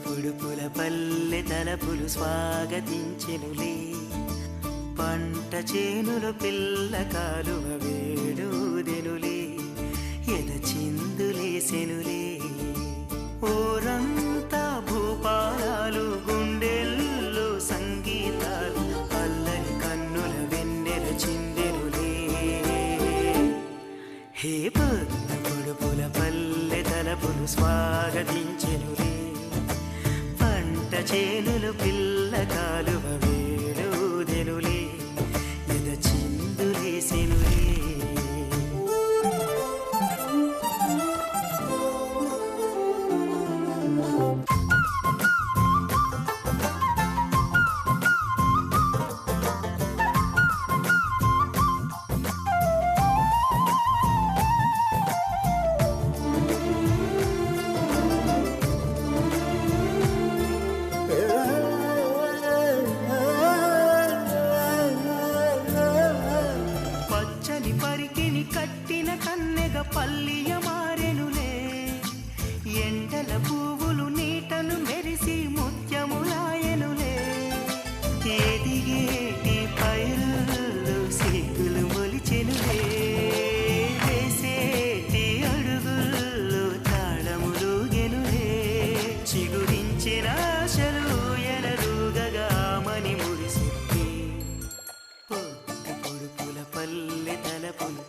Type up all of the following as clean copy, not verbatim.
పొడుపుల పల్లె తలపులు స్వాగతించెనులే, పంట చేనులు పిల్ల కాలువ వేడుదెనులే, ఎద చిందులేసెనులే. ఓరంతా భూపాలాలు, గుండెల్లో సంగీతాలు, అల్లని కన్నుల వెన్నెల చిందెనులే. హే పొడుపుల పల్లె తలపులు స్వాగతించెనులే, పంట చేనులు పిల్ల కాలువ వేడుదెనులే, ఎద చిందులేసెనులే. కట్టిన కన్నెగ పల్లియ మారెనులే, ఎండల పువ్వులు నీటలు మెరిసి ముత్యములాయనులే. ఎదిగేటి పైరులు సిగ్గులు మొలిచెనులే, వేసేటి అడుగుల్లో తాళములుగెనులే. చిగురించిన ఆశలు ఎనరుగగామని మురిసిప్పి, పొడుపుల పల్లె తలపులు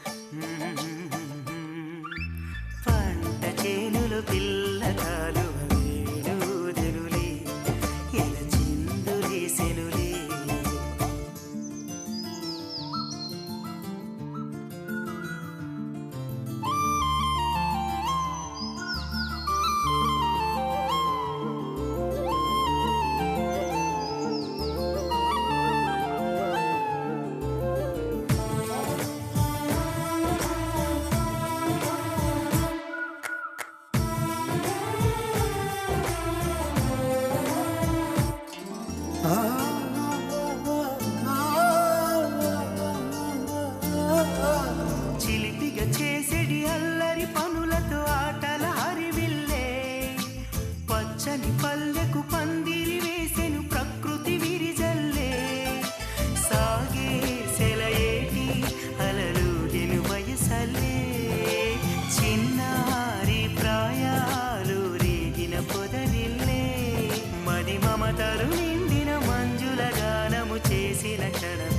పంట చేనులు పిల్ల కాలువ వేడుదెనులే, ఎద చిందులేసెనులే. పచ్చని పల్లెకు పందిరి వేసెను ప్రకృతి విరిజల్లే సాగే సెలయేటి అలలుగెను వయసల్లే చిన్నారి ప్రాయాలు రేగిన పొదరిల్లే మది మమతలు నిండిన మంజుల గానము చేసిన క్షణం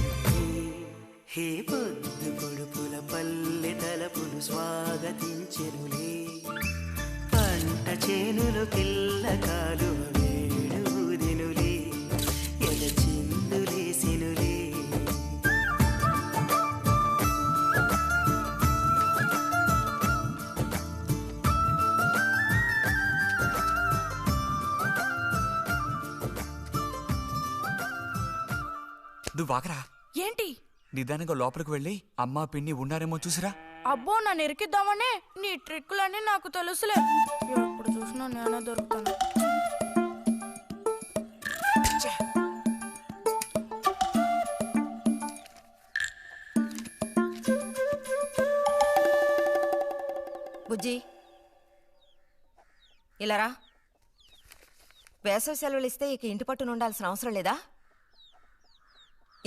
హే పొద్దు పొడుపుల పల్లె తలపులు స్వాగతించెనులే పంట చేనులు పిల్ల కాలువ వేడుదినులే ఎద చిందులేసినులే నువ్వు వాకరా. ఏంటి? నిదానంగా లోపలికి వెళ్ళి అమ్మా పిన్ని ఉన్నారేమో చూసిరా. అబ్బో నన్ను ఇరికిద్దామనే నీ ట్రిక్కులన్నీ నాకు తెలుసులే. ఎప్పుడు చూసినా నేనే దొరుకుతాను. బుజ్జి ఇలారా. వేసవి సెలవులు ఇస్తే ఇక ఇంటి పట్టున ఉండాల్సిన అవసరం లేదా?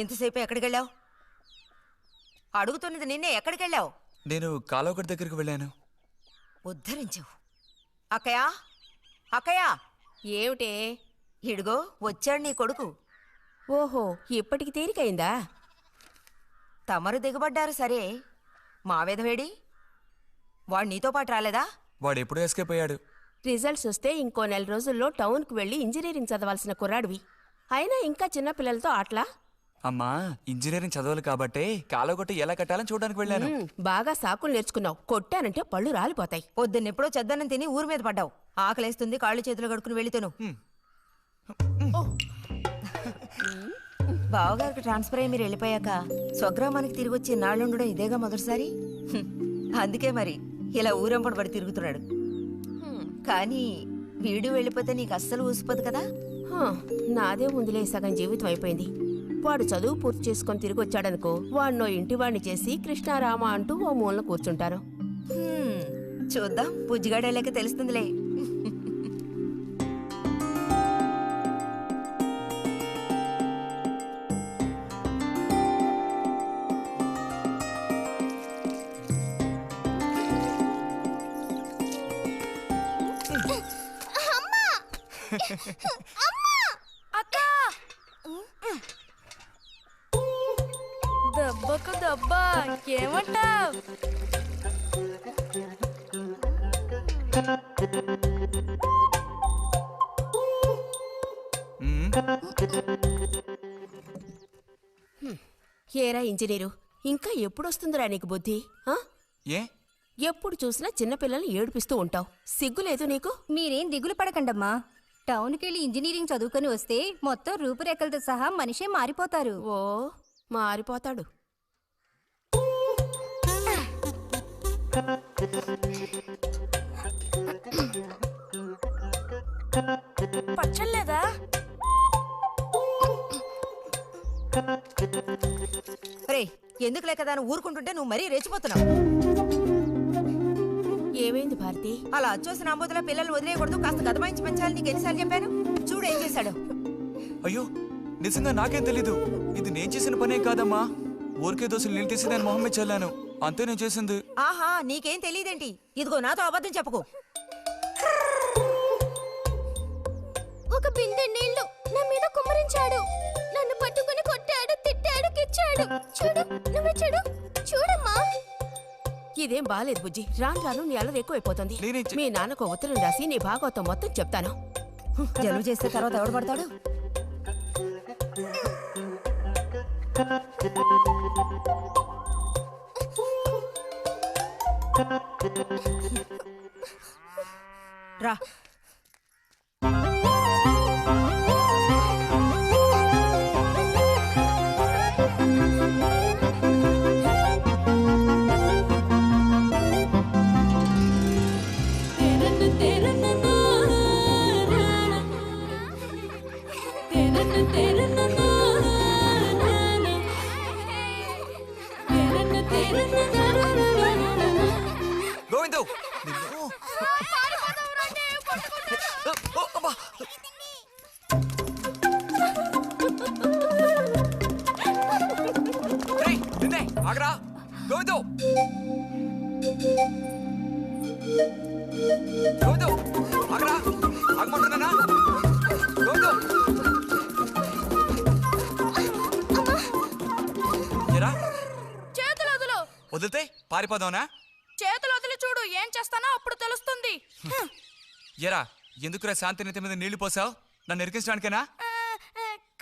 ఇంతసేపు ఎక్కడికి వెళ్ళావు? అడుగుతున్నది నిన్నే, ఎక్కడికి వెళ్ళావు? నేను కాలువగడ్డ దగ్గరికి వెళ్ళాను. ఉద్ధరించావు. అక్కయ్యా, అక్కయ్యా. ఏమిటే? ఇడుగో వచ్చాడు నీ కొడుకు. ఓహో, ఇప్పటికి తేలికైందా? తమరు దిగబడ్డారు సరే, మా విధవేడి వాడు నీతో పాటు రాలేదా? వాడు ఎప్పుడూ ఎస్కేప్ అయ్యాడు. రిజల్ట్స్ వస్తే ఇంకో 4 రోజుల్లో టౌన్కు వెళ్ళి ఇంజనీరింగ్ చదవాల్సిన కుర్రాడివి. అయినా ఇంకా చిన్న పిల్లలతో ఆటలా? అమ్మా, ఇంజనీరింగ్ చదవాలి కాబట్టే కాలువగట్ట ఎలా కట్టాలని చూడడానికి వెళ్ళాను. బాగా సాకులు నేర్చుకున్నావు. కొట్టానంటే పళ్ళు రాలిపోతాయి. పొద్దున్నెప్పుడో చెద్దన్నం తిని ఊరి మీద పడ్డావు. ఆకలేస్తుంది, కాళ్ళు చేతులు కడుక్కుని వెళ్ళితేను. బావగారికి ట్రాన్స్ఫర్ అయ్యి మీరు వెళ్ళిపోయాక స్వగ్రామానికి తిరిగి వచ్చి నాళ్ళుండడం ఇదేగా మొదటిసారి. అందుకే మరి ఇలా ఊరంపడి పడి తిరుగుతున్నాడు. కానీ వీడు వెళ్ళిపోతే నీకు అస్సలు ఊసిపోదు కదా. నాదే ముందులే సగం జీవితం అయిపోయింది. వాడు చదువు పూర్తి చేసుకొని తిరిగి వచ్చాడనుకో, వాడినో ఇంటివాణ్ణి చేసి కృష్ణారామ అంటూ ఓ మూలన కూర్చుంటారు. చూద్దాం, బుజ్జిగాడేలాక తెలుస్తుందిలే. దెబ్బకు దెబ్బ ఏమంటావ్? ఏరా ఇంజనీరు, ఇంకా ఎప్పుడొస్తుందిరా నీకు బుద్ధి? ఏ ఎప్పుడు చూసినా చిన్నపిల్లల్ని ఏడిపిస్తూ ఉంటావు. సిగ్గులేదు నీకు? మీరేం దిగులు పడకండమ్మా. టౌన్కెళ్ళి ఇంజనీరింగ్ చదువుకొని వస్తే మొత్తం రూపురేఖలతో సహా మనిషే మారిపోతారు. ఓ, మారిపోతాడు. పచ్చలేదా? రే, ఎందుకు లేక దాన్ని ఊరుకుంటుంటే నువ్వు మరీ రెచ్చిపోతున్నావు. ఏమైంది భారతి? అలా అచ్చోసిన ఆంబోతుల పిల్లలు వదిలేయకూడదు, కాస్త గదమాయించి పెంచాలని నీకు ఎన్నిసార్లు చెప్పాను? చూడు ఏం చేశాడు. అయ్యో, నిజంగా నాకేం తెలీదు. ఇది నేను చేసిన పనే కాదమ్మా. ఊరికే దోశలు నీళ్ళు తీసి నేను మొహమ్మే చల్లాను, అంతే నేను చేసింది. ఆహా, నీకేం తెలియదేంటి? ఇదిగో నాతో అబద్ధం చెప్పకు. ఒక బిందె నీళ్లు నా మీద కుమ్మరించాడు. నన్ను పట్టుకుని కొట్టాడు, తిట్టాడు, కిచ్చాడు. చూడు, నువ్వే చూడు, చూడమ్మా. ఇదేం బాలేదు బుజ్జి. రాను రాను నీ అల్లరి ఎక్కువైపోతుంది. మీ నాన్నకు ఉత్తరం రాసి నీ భాగవతం మొత్తం చెప్తాను. జలుబు చేస్తే తర్వాత ఎవడు పడతాడు? రా. గోవిందు, గోవిందు గోవిందు ఆగరా, ఆగమంటున్నానా? గోవిందు ఏరా, చేతులు వదులు. వదిలితే పారిపోదావునా? చేతులు వదిలి చూడు, ఏం చేస్తానో అప్పుడు తెలుస్తుంది. ఏరా, ఎందుకురా శాంతి నెత్తి మీద నీళ్లు పోసావు? నన్ను ఎరికించడానికేనా?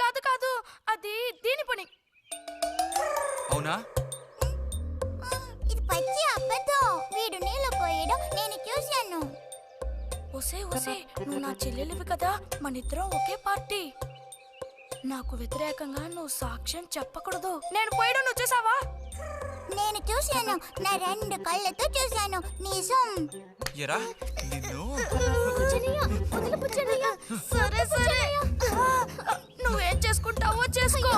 కాదు కాదు, అది దీని పని. అవునా? ఇది పచ్చి అబద్ధం. వీడు నీళ్ళు పోయడం నేను చూశాను. ఒసే ఒసే, నువ్వు నా చెల్లెలివి కదా, మనిద్దరం ఒకే పార్టీ. నాకు వ్యతిరేకంగా నువ్వు సాక్ష్యం చెప్పకూడదు. నేను పోయడం నువ్వు చూసావా? నేను చూశాను, నా 2 కళ్ళతో చూశాను. నిజం. ఏరా నిన్ను సరే సరే, నువ్వేం చేసుకుంటావో చేసుకో.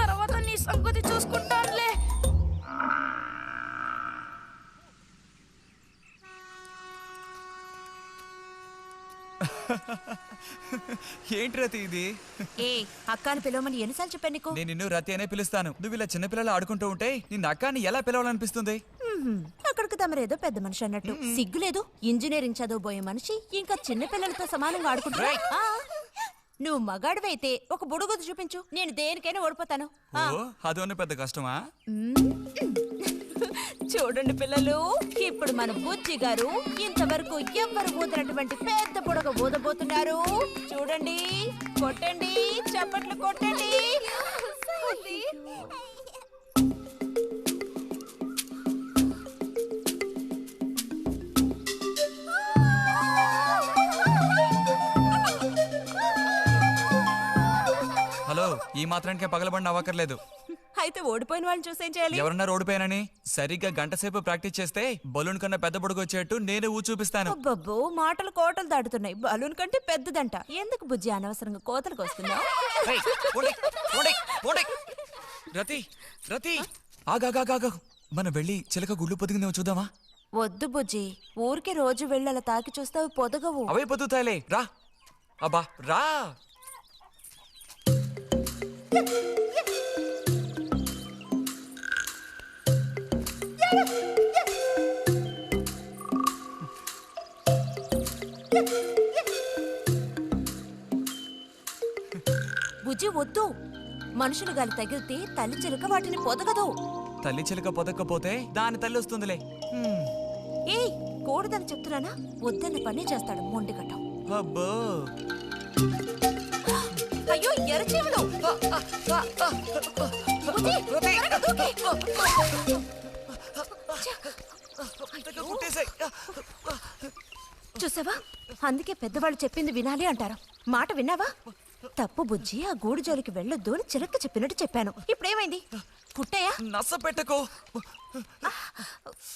తర్వాత నీ సంగతి చూసుకుంటానులే. ఏంటి రతి ఇది? ఏ అక్కాని పిలవమని ఎన్నిసార్లు చెప్పాను నీకు? నేను నిన్ను రతి అనే పిలుస్తాను. నువ్వు ఇలా చిన్నపిల్లలు ఆడుకుంటూ ఉంటే నిన్న అక్కాన్ని ఎలా పిలవాలనిపిస్తుంది? అక్కడికి తమరేదో పెద్ద మనిషి అన్నట్టు. సిగ్గులేదు? ఇంజనీరింగ్ చదవబోయే మనిషి ఇంకా చిన్న పిల్లలతో సమానంగా ఆడుకుంటా. నువ్వు మగాడివైతే ఒక బుడుగుద్దు చూపించు, నేను దేనికైనా ఓడిపోతాను. ఓ, అదోనే పెద్ద కష్టమా? చూడండి పిల్లలు, ఇప్పుడు మన బుజ్జి గారు ఇంతవరకు ఎవ్వరు ఊదినటువంటి పెద్ద బుడగ ఊదబోతున్నారు. చూడండి, కొట్టండి, చప్పట్లు కొట్టండి. హలో, ఈ మాత్రానికే పగలబడిన అవ్వక్కర్లేదు. అయితే ఓడిపోయిన వాళ్ళని చూసేం చేయాలి? ఎవరన్నా ఓడిపోయానని సరిగ్గా గంట సేపు ప్రాక్టీస్ చేస్తే బలూన్ కన్నా పెద్ద బుడుగు వచ్చేట్టు నేనే ఊ చూపిస్తాను. అబ్బబ్బో, మాటలు కోటలు దాటుతున్నాయి. బలూన్ కంటే పెద్దదంట. ఎందుకు బుజ్జి అనవసరంగా కోతలకు వస్తున్నావు? ఏయ్, పోండి, పోండి, పోండి. రతి రతి, ఆగాగాగా, మనం వెళ్ళి చిలక గుళ్ళు పొదిగిందేమో చూద్దామా? వద్దు బుజ్జి, ఊరికి రోజు వెళ్ళి అలా తాకి చూస్తావు, పొదగవు. అవే పొద్దుతాయిలే, రా. అబ్బా రా. బుజ్జి వద్దు, మనుషులు గాలి తగిలితే తల్లి చిలుక వాటిని పొదగదు. తల్లి చిలక పొదక్కపోతే దాని తల్లి వస్తుందిలే. ఏయ్, కూడదని చెప్తున్నానా? వద్దన్న పని చేస్తాడు మొండిగట్టం. అబ్బో, అయ్యో ఎర్రచీమలు! బుజ్జి, త్వరగా దూకి. కుట్టేసాయి. చూసావా, అందుకే పెద్దవాళ్ళు చెప్పింది వినాలి అంటారు. మాట విన్నావా? తప్పు బుజ్జి, ఆ గూడు జోలికి వెళ్ళొద్దు అని చిలక చెప్పినట్టు చెప్పాను. ఇప్పుడేమైంది? కుట్టాయా? నస పెట్టకో.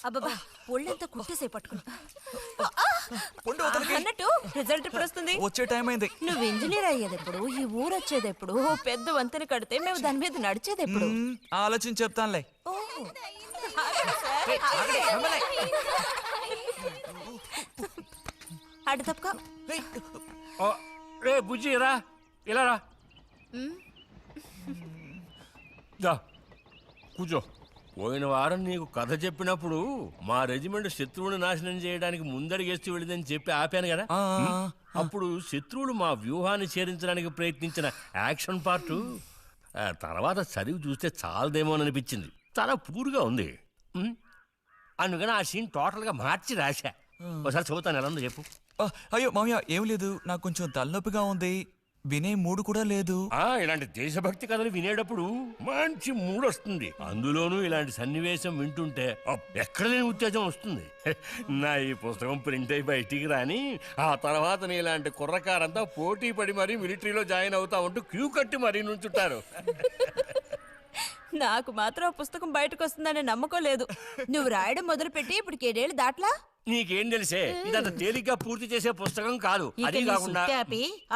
అబ్బబ్బా, ఒళ్ళంతా కుట్టేసే పట్టుకున్నా. పొండు అవతలకి. అన్నట్టు రిజల్ట్ ఇప్పుడు వస్తుంది. వచ్చే టైం అయింది. నువ్వు ఇంజనీర్ అయ్యేదెప్పుడు? ఈ ఊరు వచ్చేదెప్పుడు? ఓ పెద్ద వంతెన కడితే మేము దాని మీద నడిచేదెప్పుడు? ఆలోచించి చెప్తానులే. ఓహో. అటు తప్పుకో. రే బుజ్జి, రా, ఇలా రా. దా, కూర్చో. పోయిన వారం నీకు కథ చెప్పినప్పుడు మా రెజిమెంట్ శత్రువుని నాశనం చేయడానికి ముందడిగేస్తూ వెళ్ళిందని చెప్పి ఆపాను కదా. అప్పుడు శత్రువులు మా వ్యూహాన్ని చేరించడానికి ప్రయత్నించిన యాక్షన్ పార్టు తర్వాత చదివి చూస్తే చాలదేమోననిపించింది. చాలా పూర్గా ఉంది. అందుకని ఆ సీన్ టోటల్గా మార్చి రాశా. ఒకసారి చదువుతాను, ఎలా ఉందో చెప్పు. అయ్యో మామయ్య, ఏం లేదు, నాకు కొంచెం తలనొప్పిగా ఉంది. వినే మూడు కూడా లేదు. ఇలాంటి దేశభక్తి కథలు వినేటప్పుడు మంచి మూడ్ వస్తుంది. అందులోనూ ఇలాంటి సన్నివేశం వింటుంటే ఎక్కడ లేని ఉత్తేజం వస్తుంది. నా ఈ పుస్తకం ప్రింట్ అయి బయటికి రాని ఆ తర్వాత నీ ఇలాంటి కుర్రకారంతా పోటీ పడి మరీ మిలిటరీలో జాయిన్ అవుతా ఉంటూ క్యూ కట్టి మరీ నుంచుంటారు. నాకు మాత్రం ఆ పుస్తకం బయటకు వస్తుందనే నమ్మకం లేదు. నువ్వు రాయడం మొదలుపెట్టి ఇప్పుడు 7 ఏళ్ళు దాట్లా. నీకేం తెలిసే, ఇదంత తేలిగ్గా పూర్తి చేసే పుస్తకం కాదు. అది కాకుండా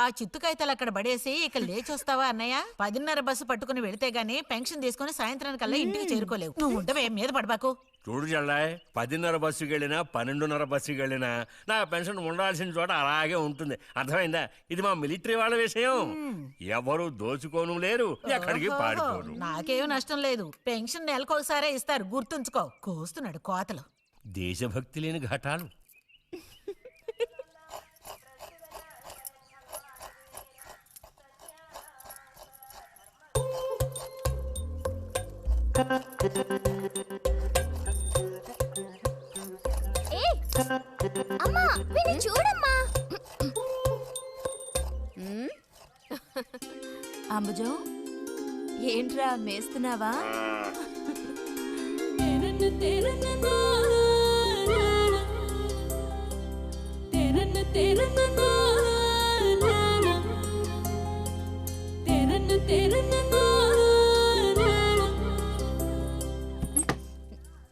ఆ చిత్తుకాయతలు అక్కడ పడేసి ఇక లేచొస్తావా అన్నయ్య? 10:30 బస్సు పట్టుకుని వెళితే గానీ పెన్షన్ తీసుకుని సాయంత్రానికల్లా ఇంటికి చేరుకోలేవు. నువ్వు ఉండవే, మీద పడబాకు. చూడు చెల్లాయ్, 10:30 బస్సుకి వెళ్ళినా 12:30 బస్సుకి వెళ్ళినా నా పెన్షన్ ఉండాల్సిన చోట అలాగే ఉంటుంది. అర్థమైందా? ఇది మా మిలిటరీ వాళ్ళ విషయం. ఎవరు దోచుకోను లేరు, ఎక్కడికి పారిపోరు. నాకేం నష్టం లేదు. పెన్షన్ నెలకొకసారే ఇస్తారు, గుర్తుంచుకో. కోస్తున్నాడు కోతలు. దేశభక్తి లేని ఘటాలు. ఏయ్, అమ్మా వీడిని చూడమ్మా. అంబుజం ఏంట్రా మేస్తున్నావా?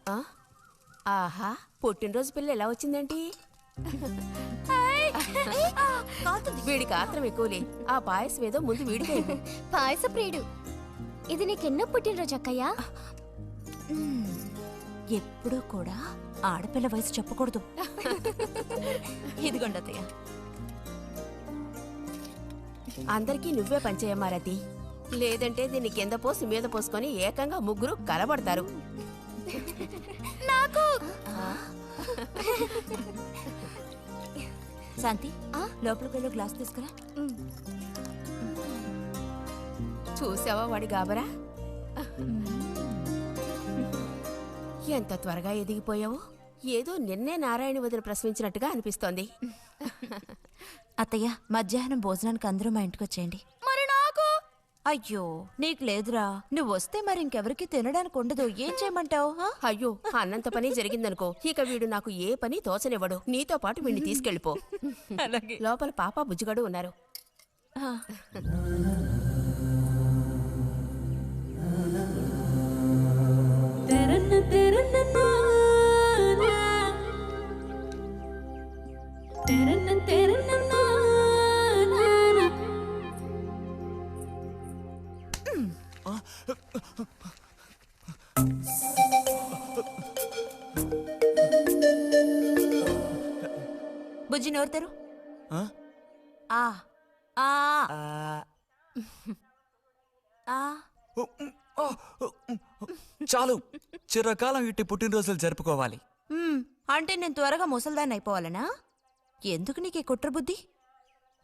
ఆ? ఆహా, పుట్టినరోజు పిల్ల ఎలా వచ్చిందేంటి? వీడికి ఆత్రం ఎక్కువలే. ఆ పాయసం ఏదో ముందు వీడికి ఇవ్వు. పాయస ప్రియుడు. ఇది నీకెన్నో పుట్టినరోజు అక్కయ్యా? ఎప్పుడూ కూడా ఆడపిల్ల వయసు చెప్పకూడదు. ఇదిగోండి అత్తయ్య. అందరికీ నువ్వే పంచేయమ్మారతి. లేదంటే దీన్ని కింద పోసి మీద పోసుకొని ఏకంగా ముగ్గురు కలబడతారు. నాకు శాంతి, లోపలికి వెళ్ళి గ్లాస్ తీసుకురా. చూసావా వాడి గాబరా? ఎంత త్వరగా ఎదిగిపోయావు. ఏదో నిన్నే నారాయణ వదిన ప్రశ్నించినట్టుగా అనిపిస్తోంది. అత్తయ్య, మధ్యాహ్నం భోజనానికి అందరూ మా ఇంటికి వచ్చేయండి. మరి నాకు అయ్యో, నీకు లేదురా. నువ్వు వస్తే మరి ఇంకెవరికి తినడానికి ఉండదు. ఏం చేయమంటావు? అయ్యో, అన్నంత పని జరిగిందనుకో, ఇక వీడు నాకు ఏ పని తోచనివ్వడు. నీతో పాటు వీడిని తీసుకెళ్ళిపో. లోపల పాప బుజ్జిగాడు ఉన్నారు. బుజ్జి నోరుతారు. ఆ? ఆ ఆ ఆ చాలు, చిరకాలం ఇట్టి పుట్టినరోజులు జరుపుకోవాలి. అంటే నేను త్వరగా ముసల్దాన్ని అయిపోవాలనా? ఎందుకు నీకు ఈ కుట్ర బుద్ధి?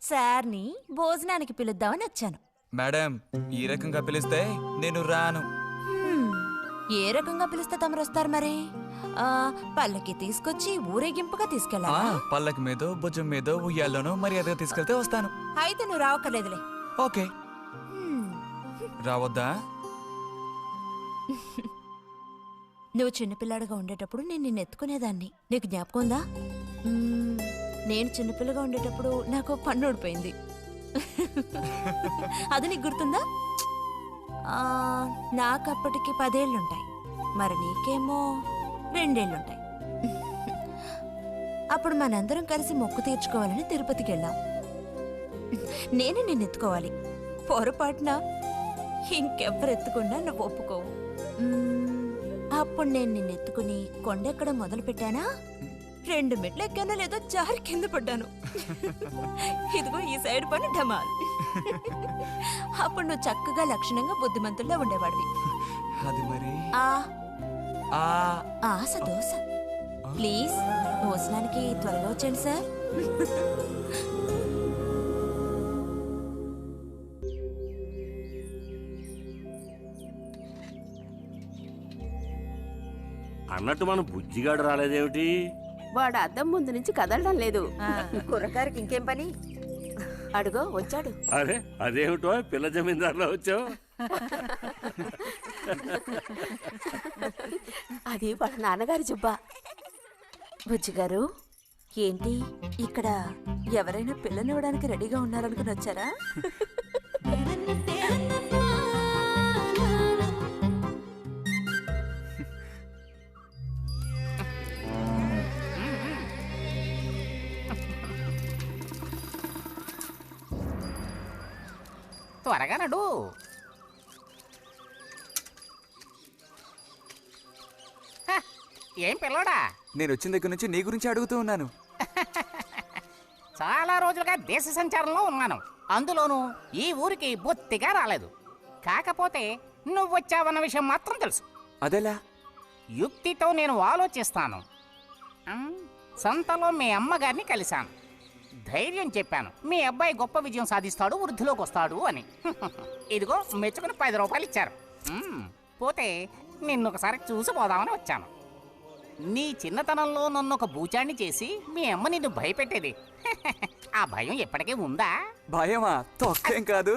సార్ని భోజనానికి పిలుద్దామని వచ్చాను. మేడం, ఈ రకంగా పిలిస్తే నేను రాను. ఏ రకంగా పిలిస్తే తమరు వస్తారు మరి? పల్లకి తీసుకొచ్చి ఊరేగింపుగా తీసుకెళ్ళా? పల్లకి మీదో భుజం మీదో ఉయ్యాల్లోనో మర్యాదగా తీసుకెళ్తే వస్తాను. అయితే నువ్వు రావక్కర్లేదులే. ఓకే. రావద్దా? నువ్వు చిన్నపిల్లాడిగా ఉండేటప్పుడు నేను నిన్ను ఎత్తుకునేదాన్ని. నీకు జ్ఞాపకం ఉందా? నేను చిన్నపిల్లగా ఉండేటప్పుడు నాకు పన్ను ఊడిపోయింది. అది నీకు గుర్తుందా? నాకప్పటికి 10 ఏళ్ళుంటాయి. మరి నీకేమో 2 ఏళ్ళుంటాయి. అప్పుడు మనందరం కలిసి మొక్కు తీర్చుకోవాలని తిరుపతికి వెళ్ళాం. నేనే నిన్ను ఎత్తుకోవాలి. పొరపాటున ఇంకెవ్వరు ఎత్తుకున్నా నువ్వు ఒప్పుకోవు. అప్పుడు నేను నిన్ను ఎత్తుకుని కొండెక్కడం మొదలు పెట్టానా, 2 మెట్లు ఎక్కానో లేదో జారి కింద పడ్డాను. ఇదిగో ఈ సైడ్ పని ఢమాల్. అప్పుడు నువ్వు చక్కగా లక్షణంగా బుద్ధిమంతుల్లో ఉండేవాడివి. అది మరి ఆశ దోశ. ప్లీజ్ భోజనానికి త్వరగా వచ్చండి సార్. అన్నట్టు మన బుజ్జిగాడు రాలేదేమిటి? వాడు అద్దం ముందు నుంచి కదలడం లేదు. కుర్రకారికి ఇంకేం పని? అడుగో వచ్చాడు. అరే అదేమిటో పిల్ల జమీందారులో వచ్చావు? అది వాళ్ళ నాన్నగారి జుబ్బా. బుజ్జిగారు, ఏంటి ఇక్కడ ఎవరైనా పిల్లనివ్వడానికి రెడీగా ఉన్నారనుకుని వచ్చారా? త్వరగా నడు. ఏం పిల్లోడా? నేను వచ్చిన దగ్గర నుంచి నీ గురించి అడుగుతూ ఉన్నాను. చాలా రోజులుగా దేశ సంచారంలో ఉన్నాను. అందులోనూ ఈ ఊరికి బొత్తిగా రాలేదు. కాకపోతే నువ్వు వచ్చావన్న విషయం మాత్రం తెలుసు. అదెలా? యుక్తితో నేను ఆలోచిస్తాను. సంతలో మీ అమ్మగారిని కలిశాను. ధైర్యం చెప్పాను, మీ అబ్బాయి గొప్ప విజయం సాధిస్తాడు, వృద్ధిలోకి వస్తాడు అని. ఇదిగో మెచ్చుకుని 10 రూపాయలు ఇచ్చారు. పోతే నిన్ను ఒకసారి చూసి పోదామని వచ్చాను. నీ చిన్నతనంలో నన్ను ఒక బూచాన్ని చేసి మీ అమ్మ నిన్ను భయపెట్టేది. ఆ భయం ఎప్పటికీ ఉందా? భయమా? తొక్కేం కాదు.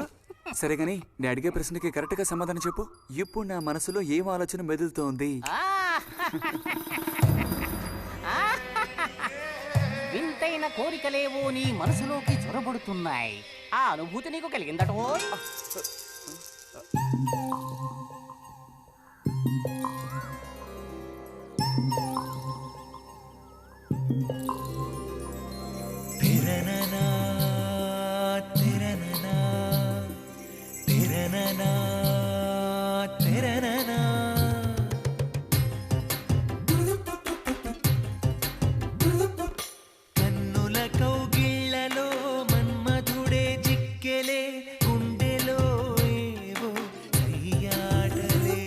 సరే గాని నేను అడిగే ప్రశ్నకి కరెక్ట్ గా సమాధానం చెప్పు. ఇప్పుడు నా మనసులో ఏం ఆలోచన మెదులుతోంది? వింతైన కోరికలేవో నీ మనసులోకి చొరబడుతున్నాయి. ఆ అనుభూతి నీకు కలిగిందటో? తిరననా తిరననా తిరననా తిరననా కన్నుల కౌగిళ్ళలో మన్మధుడే జిక్కెలే, గుండెలో ఏవో సయ్యాటలే.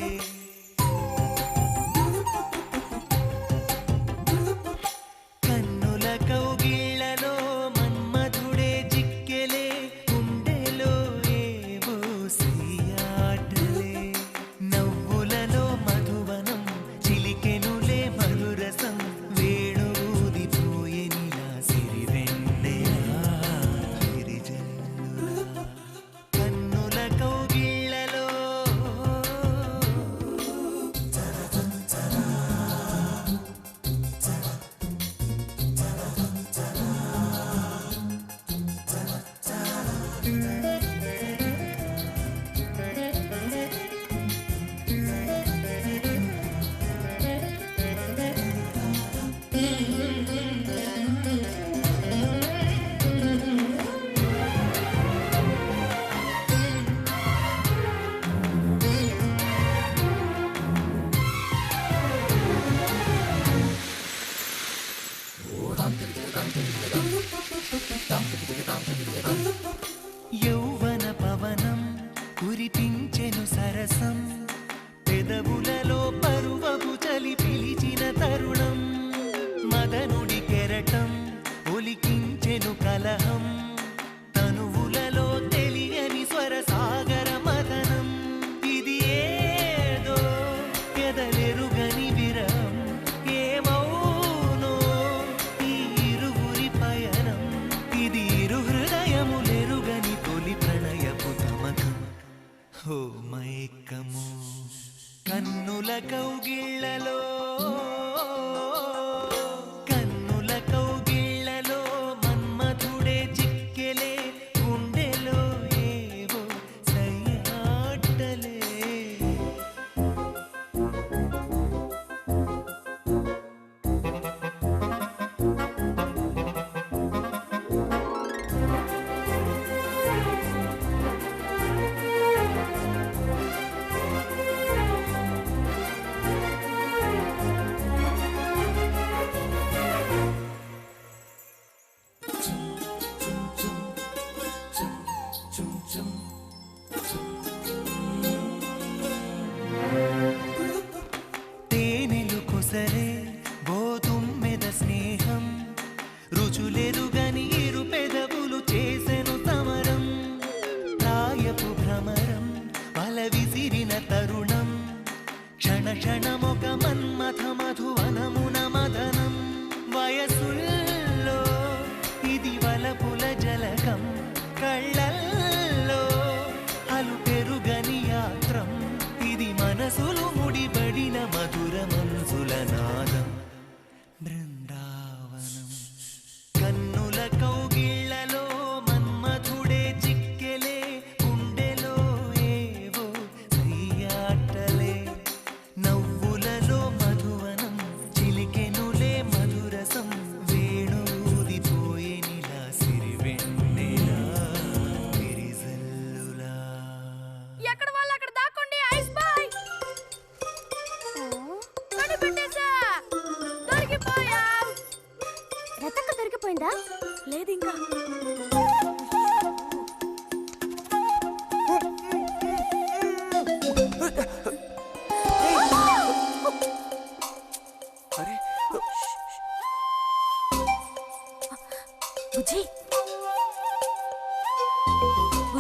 కన్నుల కౌగిళ్ళలో మన్మధుడే జిక్కెలే, గుండెలో ఏవో సయ్యాటలే. నవ్వులలో మధువనం చిలికెనులే మధురసం, వేణువుదిపోయెనిలా సిరివెన్నెలా సిరిజల్లులా. కన్నుల కౌగిళ్ళలో యౌవన పవనం కురిపించెను సరసం, పెదవులలో పరువపు చలి పిలిచిన తరుణం. మదనుడి కెరటం ఒలికించెను కలహం, తనువులలో తెలియని స్వర సాగర మదనం. ఇది ఏదో ఎదలెరుగని విరహం, ఏమౌనో ఈ ఇరువురి పయనం. ఇది ఇరు హృదయములెరుగని తొలి ప్రణయపు తమకం, హో మైకము. కన్నుల కౌగిళ్ళలో కన్నుల కౌగిళ్ళలో మన్మధుడే జిక్కెలే, గుండెలో ఏవో సయ్యాటలే.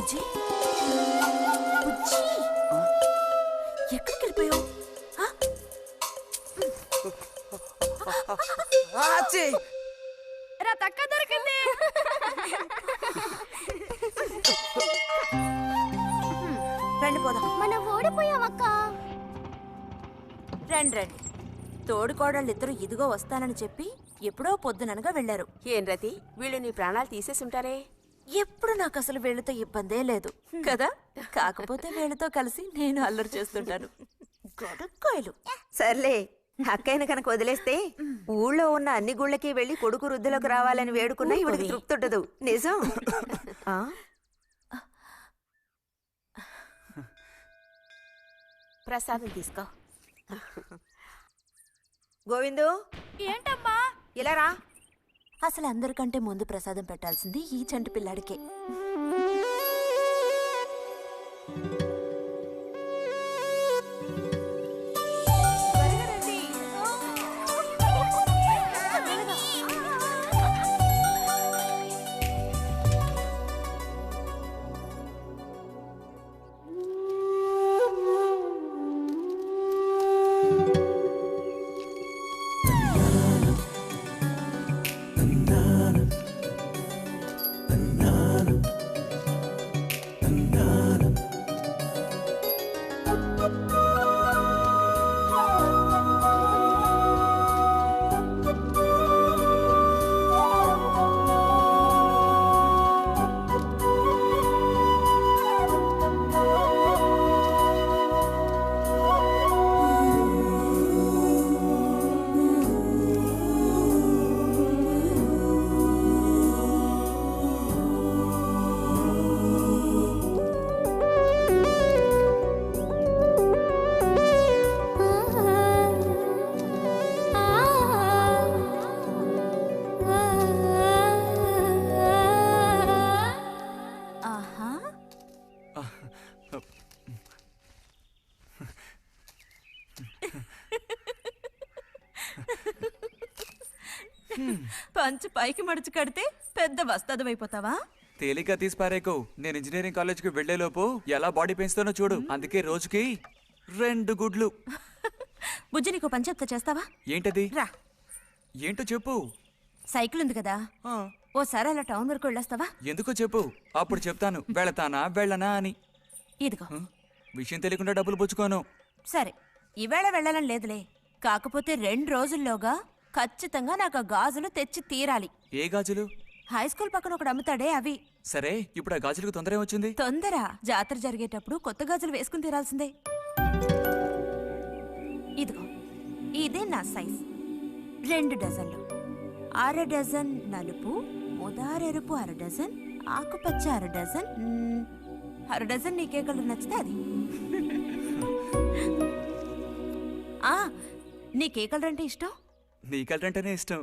బుజ్జి బుజ్జి ఎక్కడికి వెళ్ళిపోయావు రా తక్క దొరికింది రండి పోదాం. మనం ఓడిపోయామక్క. రండి రండి. తోడుకోడళ్ళు ఇద్దరు ఇదిగో వస్తానని చెప్పి ఎప్పుడో పొద్దుననగా వెళ్లారు. ఏం రతి వీళ్ళు నీ ప్రాణాలు తీసేసి ఉంటారే. ఎప్పుడు నాకు అసలు వీళ్ళతో ఇబ్బందే లేదు కదా. కాకపోతే వీళ్ళతో కలిసి నేను అల్లరి చేస్తుంటాను. గొడక్కాయలు. సర్లే, అక్కయ్యను కనుక వదిలేస్తే ఊళ్ళో ఉన్న అన్ని గుళ్ళకి వెళ్ళి కొడుకు వృద్ధిలోకి రావాలని వేడుకున్నా ఇవిడికి తృప్తి ఉండదు. నిజం. ఆ? ప్రసాదం తీసుకో. గోవిందు, ఏంటమ్మా ఇలా రా. అసలు అందరికంటే ముందు ప్రసాదం పెట్టాల్సింది ఈ చంటి పిల్లాడికే. పంచు పైకి మడుచు కడితే పెద్ద వస్తాదమైపోతావా? తేలిగ్గా తీసి పారేకో. నేను ఇంజనీరింగ్ కాలేజ్కి వెళ్లేలోపు ఎలా బాడీ పెంచుతానో చూడు. అందుకే రోజుకి 2 గుడ్లు. బుజ్జి, నీకు పని చెప్తా, చేస్తావా? ఏంటది? రా. ఏంటో చెప్పు. సైకిల్ ఉంది కదా, ఆ, ఓసారి అలా టౌన్ వరకు వెళ్ళొస్తావా? ఎందుకో చెప్పు, అప్పుడు చెప్తాను వెళతానా వెళ్ళనా అని. ఇదిగో. విషయం తెలియకుండా డబ్బులు పుచ్చుకోను. సరే, ఈవేళ వెళ్ళాలని లేదులే. కాకపోతే 2 రోజుల్లోగా ఖచ్చితంగా నాకు ఆ గాజులు తెచ్చి తీరాలి. ఏ గాజులు? హై స్కూల్ పక్కన ఒకడు అమ్ముతాడే అవి. సరే, ఇప్పుడు ఆ గాజులకు తొందర ఏమొచ్చింది? తొందర జాతర జరిగేటప్పుడు కొత్త గాజులు వేసుకుని తీరాల్సిందే. ఇదిగో, ఇదే నా సైజ్. 2 డజన్లు. 1/2 డజన్ నలుపు, ముదారెరుపు 1/2 డజన్, ఆకుపచ్చ 1/2 డజన్. 1/2 డజన్ నీకే కలర్ నచ్చితే అది. నీకే కలర్ అంటే ఇష్టం? నీ కలర్ అంటేనే ఇష్టం.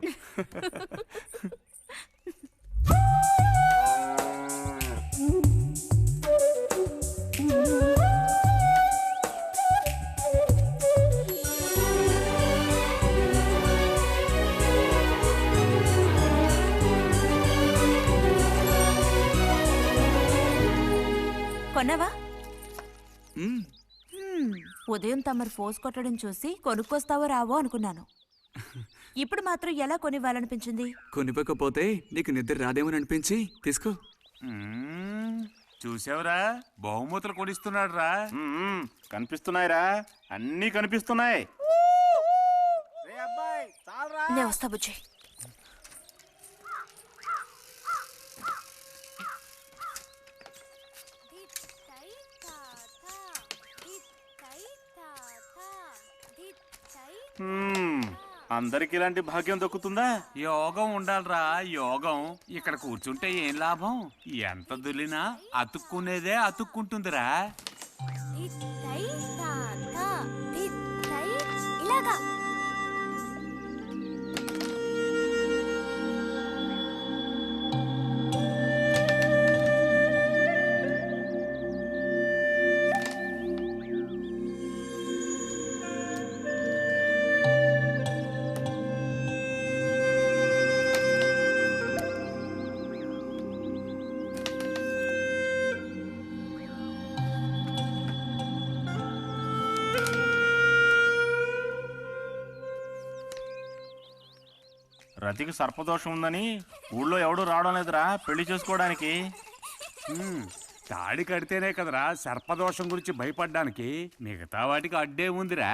కొన్నావా? మ్మ్. ఉదయం తమరు ఫోర్స్ కొట్టడం చూసి కొనుక్కొస్తావో రావో అనుకున్నాను. ఇప్పుడు మాత్రం ఎలా కొనివ్వాలనిపించింది? కొనిపోకపోతే నీకు నిద్ర రాదేమని అనిపించి తీసుకో. చూసావురా, బహుమతులు కొనిస్తున్నాడు రా. కనిపిస్తున్నాయిరా, అన్నీ కనిపిస్తున్నాయి. నేను వస్తా బుజ్జి. అందరికి ఇలాంటి భాగ్యం దక్కుతుందా? యోగం ఉండాలిరా, యోగం. ఇక్కడ కూర్చుంటే ఏం లాభం? ఎంత దులినా అతుక్కునేదే అతుక్కుంటుందిరా. ఇలాగా రతికి సర్పదోషం ఉందని ఊళ్ళో ఎవడూ రావడం లేదురా పెళ్లి చేసుకోవడానికి. తాడి కడితేనే కదరా సర్పదోషం గురించి భయపడ్డానికి, మిగతా వాటికి అడ్డే ఉందిరా.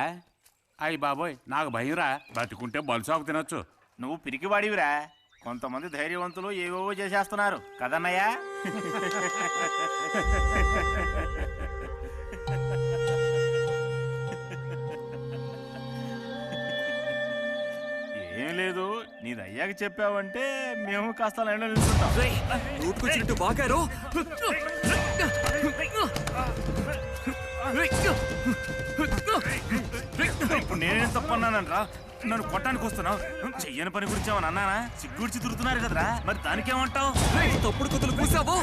అయ్యి బాబోయ్, నాకు భయంరా, బతుకుంటే బలుసాకు తినొచ్చు. నువ్వు పిరికివాడివిరా. కొంతమంది ధైర్యవంతులు ఏవేవో చేసేస్తున్నారు కదన్నయ్యా. ఏం లేదు, నీది అయ్యాక చెప్పావంటే మేము కాస్త లైన్లో నిల్చుంటాం. నోటుకొచ్చినట్టు బాగారు. ఇప్పుడు నేనేం తప్పన్నానరా? నన్ను కొట్టడానికి వస్తున్నావు. చెయ్యని పని గురించి ఏమన్నా అన్నానా? సిగ్గుడిచి తిరుగుతున్నారు కదరా, మరి దానికేమంటావు? తప్పుడు కొత్తలు కూసావు.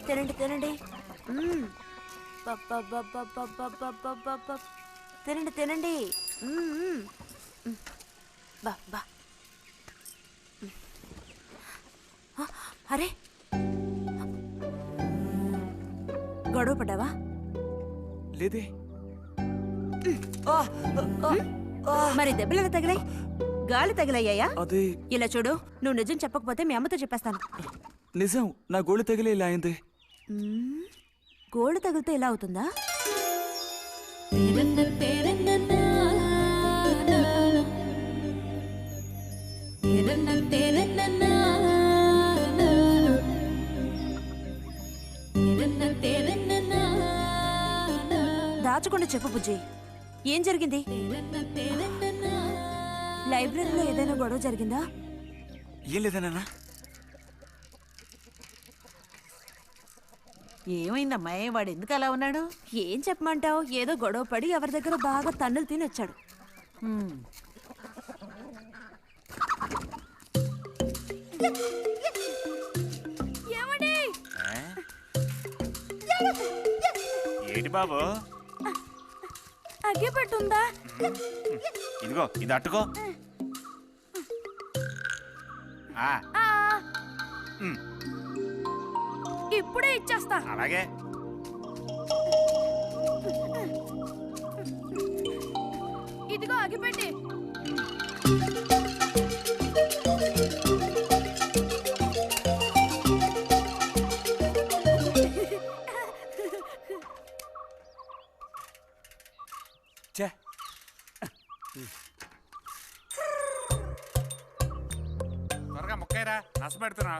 తినండి తినండి తినండి తినండి. బా అరే, గొడవ పడ్డావా? లేదే. మరి దెబ్బలు ఎలా తగిలాయి? గాలి తగిలయ్యాయా? అదే. ఇలా చూడు, నువ్వు నిజం చెప్పకపోతే మీ అమ్మతో చెప్పేస్తాను. నిజం, నా గోళ్ళు తగిలే ఇలా అయింది. గోళ్ళు తగిలితే ఇలా అవుతుందా? దాచకుండా చెప్పు బుజ్జి, ఏం జరిగింది? లైబ్రరీలో ఏదైనా గొడవ జరిగిందా? ఏం లేదన్నా. ఏమైందమ్మా, వాడు ఎందుకు అలా ఉన్నాడు? ఏం చెప్పమంటావు, ఏదో గొడవ పడి ఎవరి దగ్గర బాగా తన్నులు తిని వచ్చాడు. ఏంటి బాబు? అగ్గిపెట్టుందా? ఇదిగో, ఇది అట్టుకో. ఇప్పుడే ఇచ్చేస్తా. అలాగే. ఇదిగో అగ్గిపెట్టి. త్వరగా ముక్కైరా, నష్టపెడుతున్నా.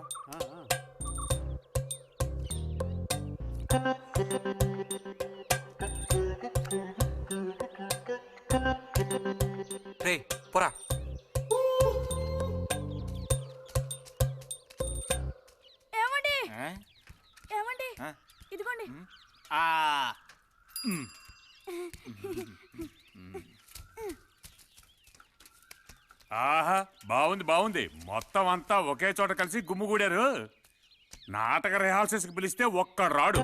రే పోరా. ఏమండి ఏమండి, ఇదిగోండి. ఆహా, బాగుంది బాగుంది. మొత్తం అంతా ఒకే చోట కలిసి గుమ్ముగూడారు. నాటక రిహార్సల్స్ కి పిలిస్తే ఒక్కడు రాడు.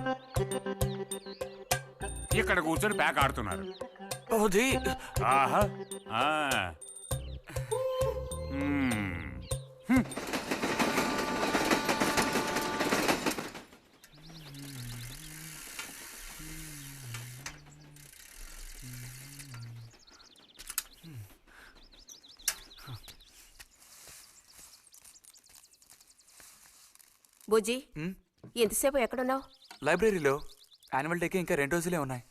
ఇక్కడ కూర్చొని ప్యాక్ ఆడుతున్నారు. ఆహా. బుజ్జి, ఎంతసేపు ఎక్కడున్నావు? లైబ్రరీలో యాన్యువల్ డేకి ఇంకా 2 రోజులే ఉన్నాయి.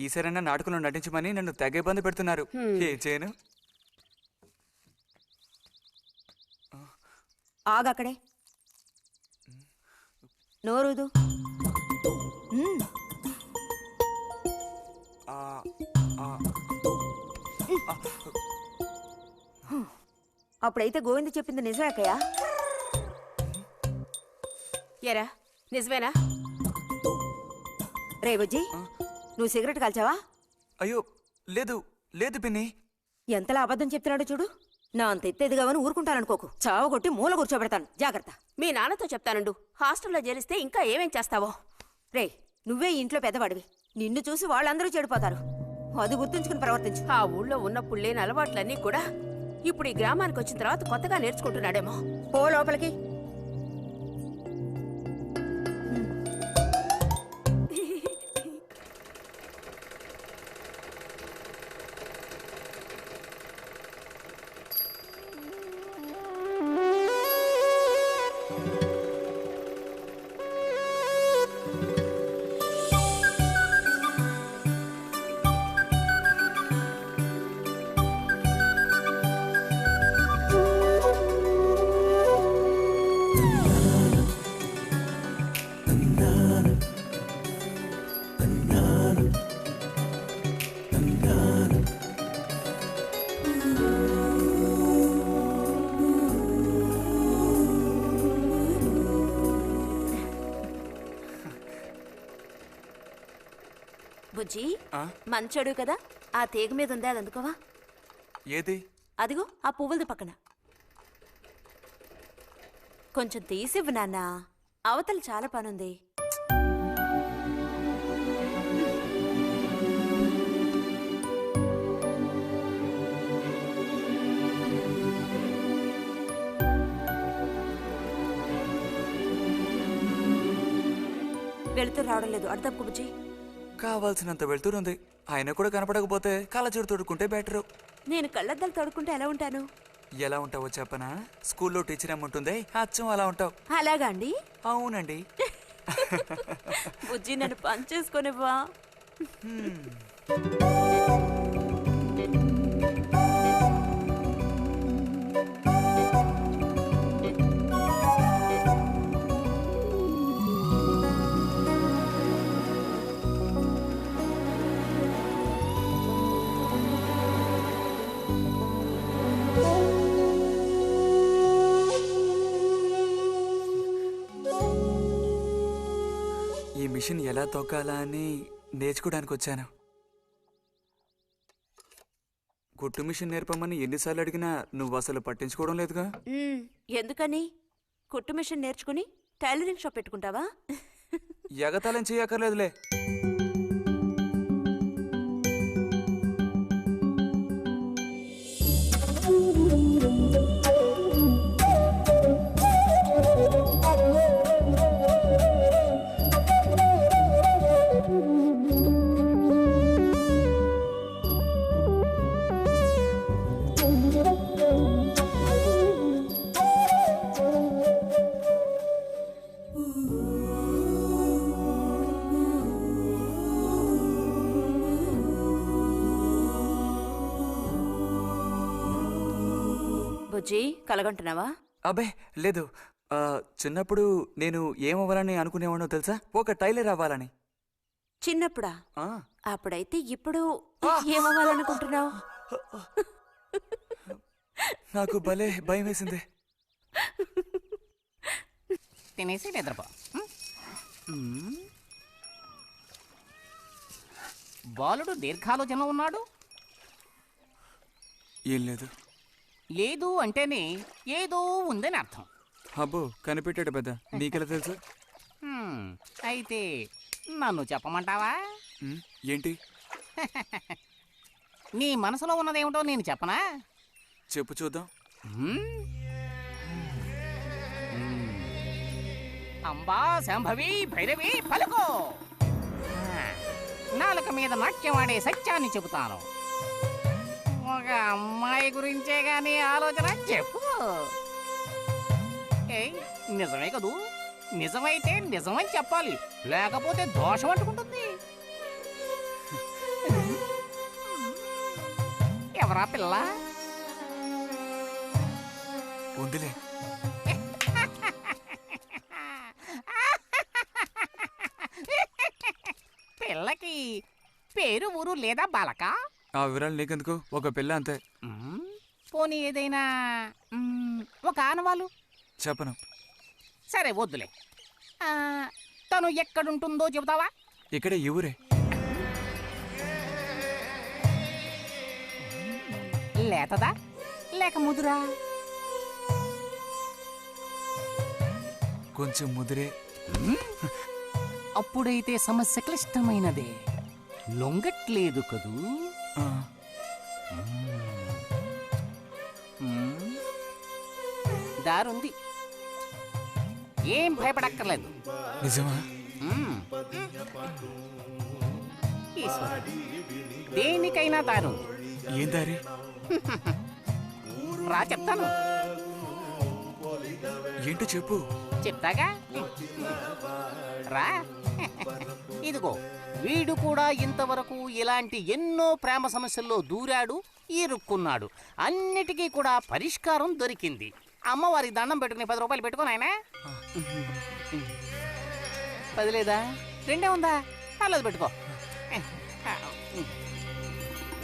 ఈసారైనా నాటకంలో నటించమని నన్ను తెగ ఇబ్బంది పెడుతున్నారు. ఏం చేయను? ఆగక్కడే నోరుదు. అప్పుడైతే గోవింద చెప్పింది నిజమే అక్కయ్య. ఎరా నిజమేనా? రే బుజ్జి, నువ్వు సిగరెట్ కాల్చావా? అయ్యో లేదు లేదు పిన్ని. ఎంతలా అబద్ధం చెప్తున్నాడో చూడు. నా అంత ఎత్తేదిగావని ఊరుకుంటాననుకోకు. చావగొట్టి మూల కూర్చోబెడతాను. జాగ్రత్త. మీ నాన్నతో చెప్తానుండు. హాస్టల్లో చేరిస్తే ఇంకా ఏమేం చేస్తావో. రే, నువ్వే ఇంట్లో పెద్దవాడివి. నిన్ను చూసి వాళ్ళందరూ చెడిపోతారు. అది గుర్తుంచుకుని ప్రవర్తించు. ఆ ఊళ్ళో ఉన్నప్పుడు లేని అలవాట్లన్నీ కూడా ఇప్పుడు ఈ గ్రామానికి వచ్చిన తర్వాత కొత్తగా నేర్చుకుంటున్నాడేమో. పో లోపలికి. బుజ్జి, మంచోడు కదా, ఆ తీగ మీద ఉంది, అది అందుకోవా? ఏది? అదిగో ఆ పువ్వులది పక్కన. కొంచెం తీసివ్వు నాన్న, అవతల చాలా పనుంది. వెళుతూ రావడం లేదు, అర్థం బుజ్జి. కావాల్సినంత వెళ్తురుంది. ఆయన కూడా కనపడకపోతే కళ్ళజోడు తొడుక్కుంటే బెటరు. నేను కళ్ళద్దాలు తోడుకుంటే ఎలా ఉంటాను? ఎలా ఉంటావో చెప్పనా? స్కూల్లో టీచర్ ఏముంటుంది, అచ్చం అలా ఉంటావు. అలాగా అండి? అవునండి. బుజ్జి, నన్ను పని చేసుకొనివ్వా? ఈ మిషన్ ఎలా తొక్కాలా అని నేర్చుకోవడానికి వచ్చాను. కుట్టు మిషన్ నేర్పమని ఎన్నిసార్లు అడిగినా నువ్వు అసలు పట్టించుకోవడం లేదుగా. ఎందుకని? కుట్టు మిషన్ నేర్చుకుని టైలరింగ్ షాప్ పెట్టుకుంటావా? ఎగతాళం చేయక్కర్లేదులే. బుజ్జి, కలగంటున్నావా? అబ్బే లేదు. చిన్నప్పుడు నేను ఏమవ్వాలని అనుకునేవాడో తెలుసా? ఒక టైలర్ అవ్వాలని. చిన్నప్పుడా? అప్పుడైతే ఇప్పుడు ఏమవ్వాలనుకుంటున్నావు? నాకు భలే భయం వేసింది. తినేసి నిద్రపో. బాలుడు దీర్ఘాలోచన ఉన్నాడు. ఏం లేదు. లేదు అంటేనే ఏదో ఉందని అర్థం. అబ్బో, కనిపెట్టాడు పెద్ద. నీకెలా తెలుసు? అయితే నన్ను చెప్పమంటావా? ఏంటి? నీ మనసులో ఉన్నదేమిటో నేను చెప్పనా? చెప్పు చూద్దాం. అంబా శాంభవి భైరవి పలుకో. నాలుక మీద నాట్యమాడే సత్యాన్ని చెబుతాను. ఒక అమ్మాయి గురించే గాని ఆలోచన చెప్పు. నిజమే కదూ? నిజమైతే నిజమని చెప్పాలి, లేకపోతే దోషం అంటుకుంటుంది. ఎవరా పిల్ల? ఉందిలే. పిల్లకి పేరు ఊరు లేదా బాలక? ఆ వివరాలు నీకెందుకు, ఒక పిల్ల అంతే. పోనీ ఏదైనా ఒక ఆనవాలు? చెప్పను. సరే వద్దులే. తను ఎక్కడుంటుందో చెబుతావా? ఇక్కడే ఈ ఊరే. లేతదా లేక ముదురా? కొంచెం ముదిరే. అప్పుడైతే సమస్య క్లిష్టమైనదే. లొంగట్లేదు కదూ? దారుంది, ఏం భయపడక్కర్లేదు. నిజమా? దేనికైనా దారు. ఏం దారి? రా చెప్తాను. ఏంటో చెప్పు. చెప్తాగా, రా. ఇదిగో, వీడు కూడా ఇంతవరకు ఇలాంటి ఎన్నో ప్రేమ సమస్యల్లో దూరాడు, ఇరుక్కున్నాడు. అన్నిటికీ కూడా పరిష్కారం దొరికింది. అమ్మవారికి దండం పెట్టుకుని 10 రూపాయలు పెట్టుకోను ఆయన. 10 లేదా? 2 ఉందా? పర్లేదు పెట్టుకో.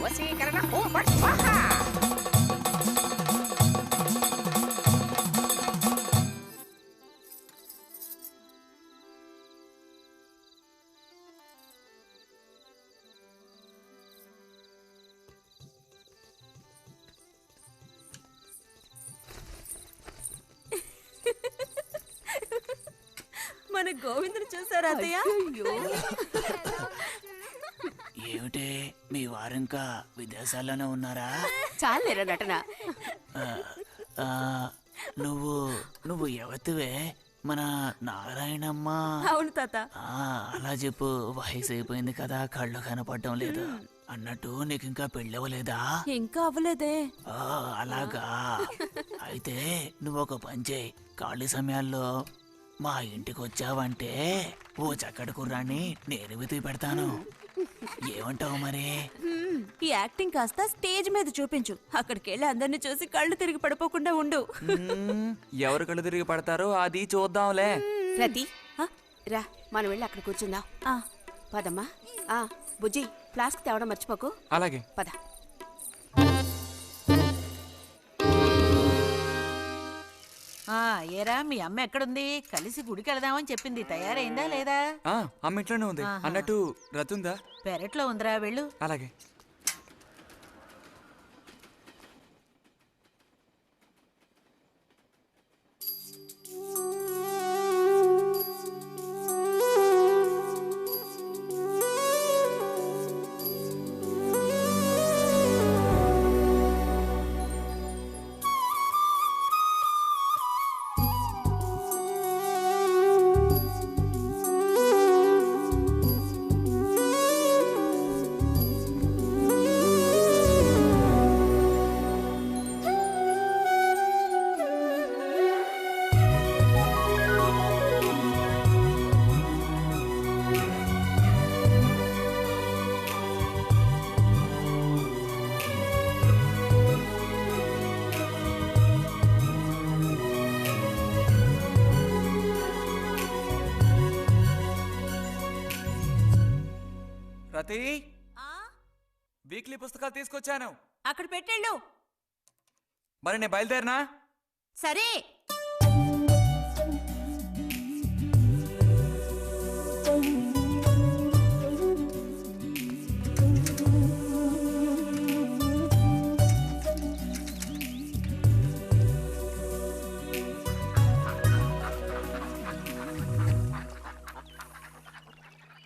వశీకరణ ఓం ఫట్ స్వాహ. మన గోవిందుని చూసారా అత్తయ్య? ఏమిటే మీ వారింకా విదేశాల్లోనే ఉన్నారా? చాలేరా నటన. నువ్వు ఎవతివే? మన నారాయణమ్మ? అవును తాత. అలా చెప్పు. వయసు అయిపోయింది కదా, కళ్ళు కనపడడం లేదు. అన్నట్టు నీకు ఇంకా పెళ్ళవలేదా? ఇంకా అవ్వలేదే. అలాగా. అయితే నువ్వు ఒక పని చేయి. ఖాళీ సమయాల్లో మా ఇంటికి వచ్చావంటే ఓ చక్కటి కుర్రాన్ని నేను వెతికి పెడతాను. ఏమంటావు మరి? ఈ యాక్టింగ్ కాస్త స్టేజ్ మీద చూపించు. అక్కడికి వెళ్ళి అందరిని చూసి కళ్ళు తిరిగి పడిపోకుండా ఉండు. ఎవరు కళ్ళు తిరిగి పడతారో అది చూద్దాంలే. రతి రా, మనం వెళ్ళి అక్కడ కూర్చుందాం. పదమ్మా. బుజ్జి, ఫ్లాస్క్ తేవడం మర్చిపోకు. అలాగే. పద. ఏరా, మీ అమ్మ ఎక్కడుంది? కలిసి గుడికి వెళదామని చెప్పింది. తయారైందా లేదా? అమ్మ ఇంట్లోనే ఉంది. అన్నట్టు రతుందా? పెరట్లో ఉందిరా, వెళ్ళు. అలాగే. రతి, వీక్లీ పుస్తకాలు తీసుకొచ్చాను. అక్కడ పెట్టేళ్ళు. మరి నేను బయలుదేరినా? సరే.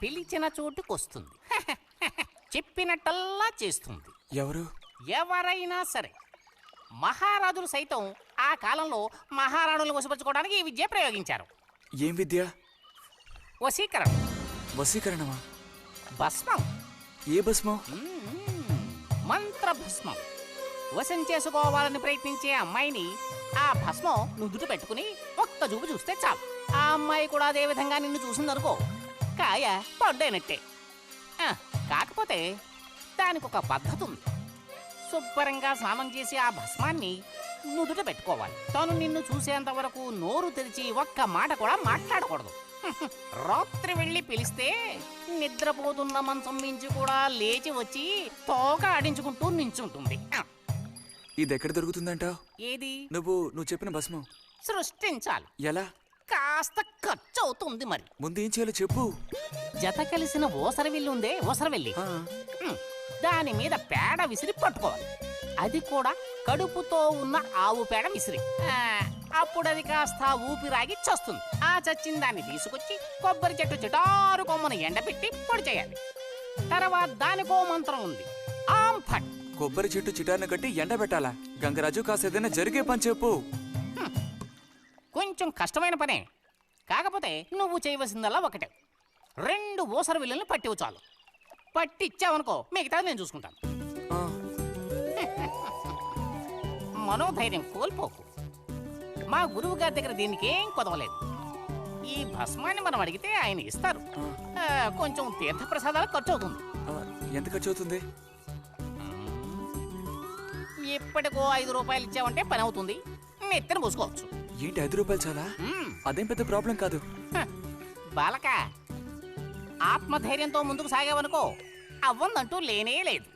పిలిచిన చోటుకొస్తుంది. చెప్పినట్టల్లా చేస్తుంది. ఎవరు? ఎవరైనా సరే. మహారాజులు సైతం ఆ కాలంలో మహారాణులను వశపరచుకోవడానికి ఈ విద్య ప్రయోగించారు. ఏం విద్య? వశీకరణ. వశీకరణమా? భస్మం. ఏ భస్మం? మంత్ర భస్మం. వశం చేసుకోవాలని ప్రయత్నించే అమ్మాయిని ఆ భస్మం నుదుట పెట్టుకుని ఒక్క చూపు చూస్తే చాలు. ఆ అమ్మాయి కూడా అదే విధంగా నిన్ను చూసిందనుకో, కాయ పడ్డైనట్టే. కాకపోతే దానికి ఒక పద్ధతి ఉంది. శుభ్రంగా స్నానం చేసి ఆ భస్మాన్ని నుదుట పెట్టుకోవాలి. తను నిన్ను చూసేంత వరకు నోరు తెరిచి ఒక్క మాట కూడా మాట్లాడకూడదు. రాత్రి వెళ్ళి పిలిస్తే నిద్రపోతున్న మంచం మించి కూడా లేచి వచ్చి తోక ఆడించుకుంటూ నించుంటుంది. ఇది ఎక్కడ దొరుకుతుందంటావు? ఏది? నువ్వు చెప్పిన భస్మం సృష్టించాలి. ఎలా? కాస్త ఖర్చు అవుతుంది మరి. ముందు ఏం చేయాలో చెప్పు. జత కలిసిన ఓసరవిల్లు ఉందే, ఓసరవెల్లి, దాని మీద పేడ విసిరి పట్టుకోవాలి. అది కూడా కడుపుతో ఉన్న ఆవు పేడ విసిరి. అప్పుడు అది కాస్త ఊపిరాగి చస్తుంది. ఆ చచ్చిన దాన్ని తీసుకొచ్చి కొబ్బరి చెట్టు చిటారు కొమ్మను ఎండబెట్టి పొడి చేయాలి. తర్వాత దానికో మంత్రం ఉంది, ఆం ఫట్. కొబ్బరి చెట్టు చిటార్ను కట్టి ఎండబెట్టాలా? గంగరాజు కాసేదైనా జరిగే పని చెప్పు. కొంచెం కష్టమైన పనే, కాకపోతే నువ్వు చేయవలసిందల్లా ఒకటే, 2 ఊసర విల్లుల్ని పట్టివు చాలు. పట్టిచ్చావనుకో మిగతా నేను చూసుకుంటాను. మనోధైర్యం కోల్పోకు. మా గురువు గారి దగ్గర దీనికి ఏం కొదవలేదు. ఈ భస్మాన్ని మనం అడిగితే ఆయన ఇస్తారు. కొంచెం తీర్థ ప్రసాదాలు ఖర్చు అవుతుంది. ఎంత ఖర్చు అవుతుంది? ఎప్పటికో 5 రూపాయలు ఇచ్చావంటే పని అవుతుంది. నెత్తిన పోసుకోవచ్చు. ఏంటి 5 రూపాయలు చాలా? అదేం పెద్ద ప్రాబ్లం కాదు. బాలక, ఆత్మధైర్యంతో ముందుకు సాగావనుకో అవ్వందంటూ లేనే లేదు.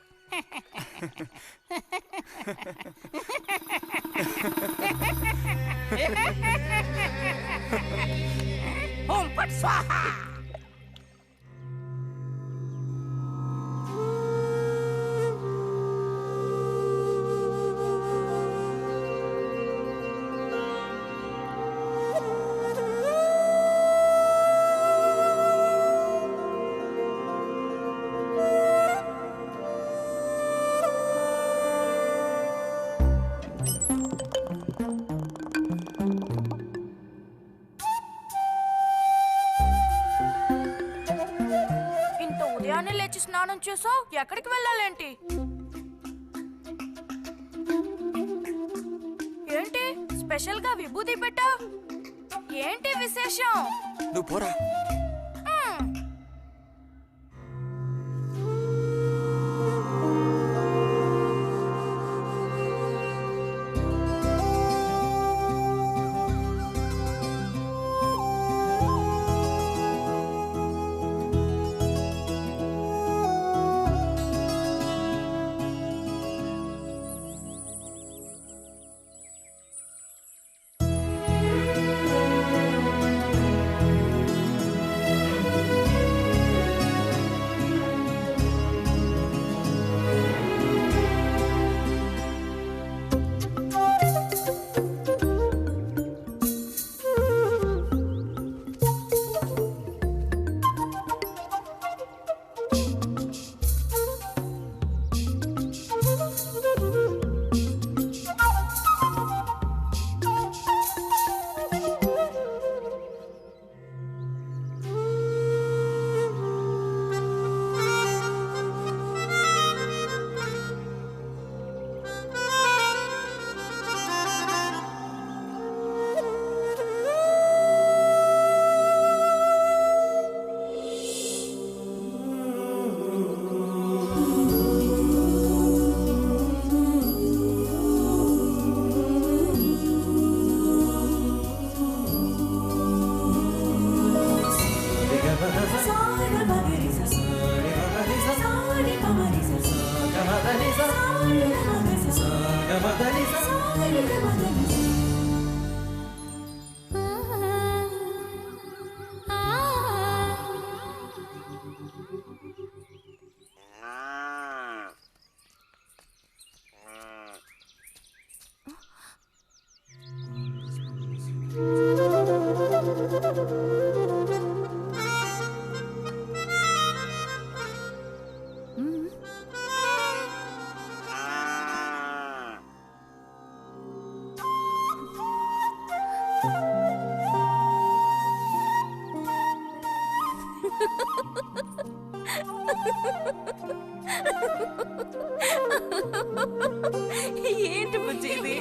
ఓం ఫట్ స్వాహ. లేచి స్నానం చేసావు, ఎక్కడికి వెళ్ళాలేంటి? ఏంటి స్పెషల్ గా విభూతి పెట్టా? ఏంటి విశేషం? నువ్వు పోరా. ఏంటి బుజ్జిది?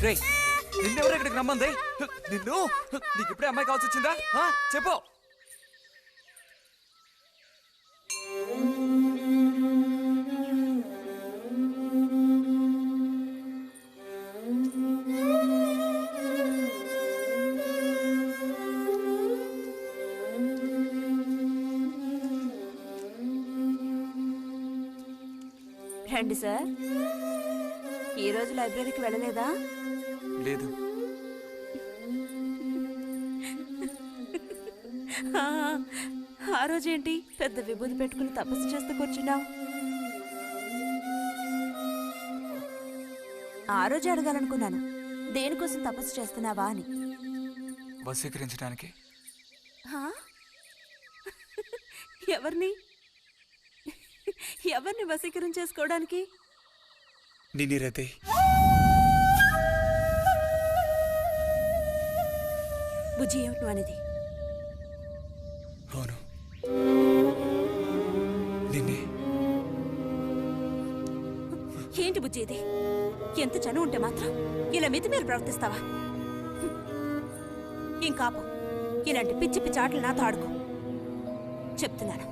రేయ్ నిన్నెవరు ఇక్కడికి రమ్మంది? నిన్ను నీకు ఇప్పుడే అమ్మాయి కావాల్సి వచ్చిందా? చెప్పు. రండి సార్. ఈరోజు లైబ్రరీకి వెళ్ళలేదా? లేదు. ఆ రోజేంటి పెద్ద విభూతి పెట్టుకుని తపస్సు చేస్తూ కూర్చున్నావు? ఆ రోజు అడగాలనుకున్నాను, దేనికోసం తపస్సు చేస్తున్నావా అని. వశీకరించడానికి. ఎవరిని ఎవరిని వశీకరణ చేసుకోవడానికి? నిన్ను రతే. బుజ్జి ఏమిటి అనేది? అవును, నిన్నే. ఏంటి బుజ్జి ఇది? ఎంత చనువు ఉంటే మాత్రం ఇలా మితిమీరి ప్రవర్తిస్తావా? ఇంకాపు ఇలాంటి పిచ్చి పిచ్చి ఆటలు నాతో ఆడుకో చెప్తున్నాను.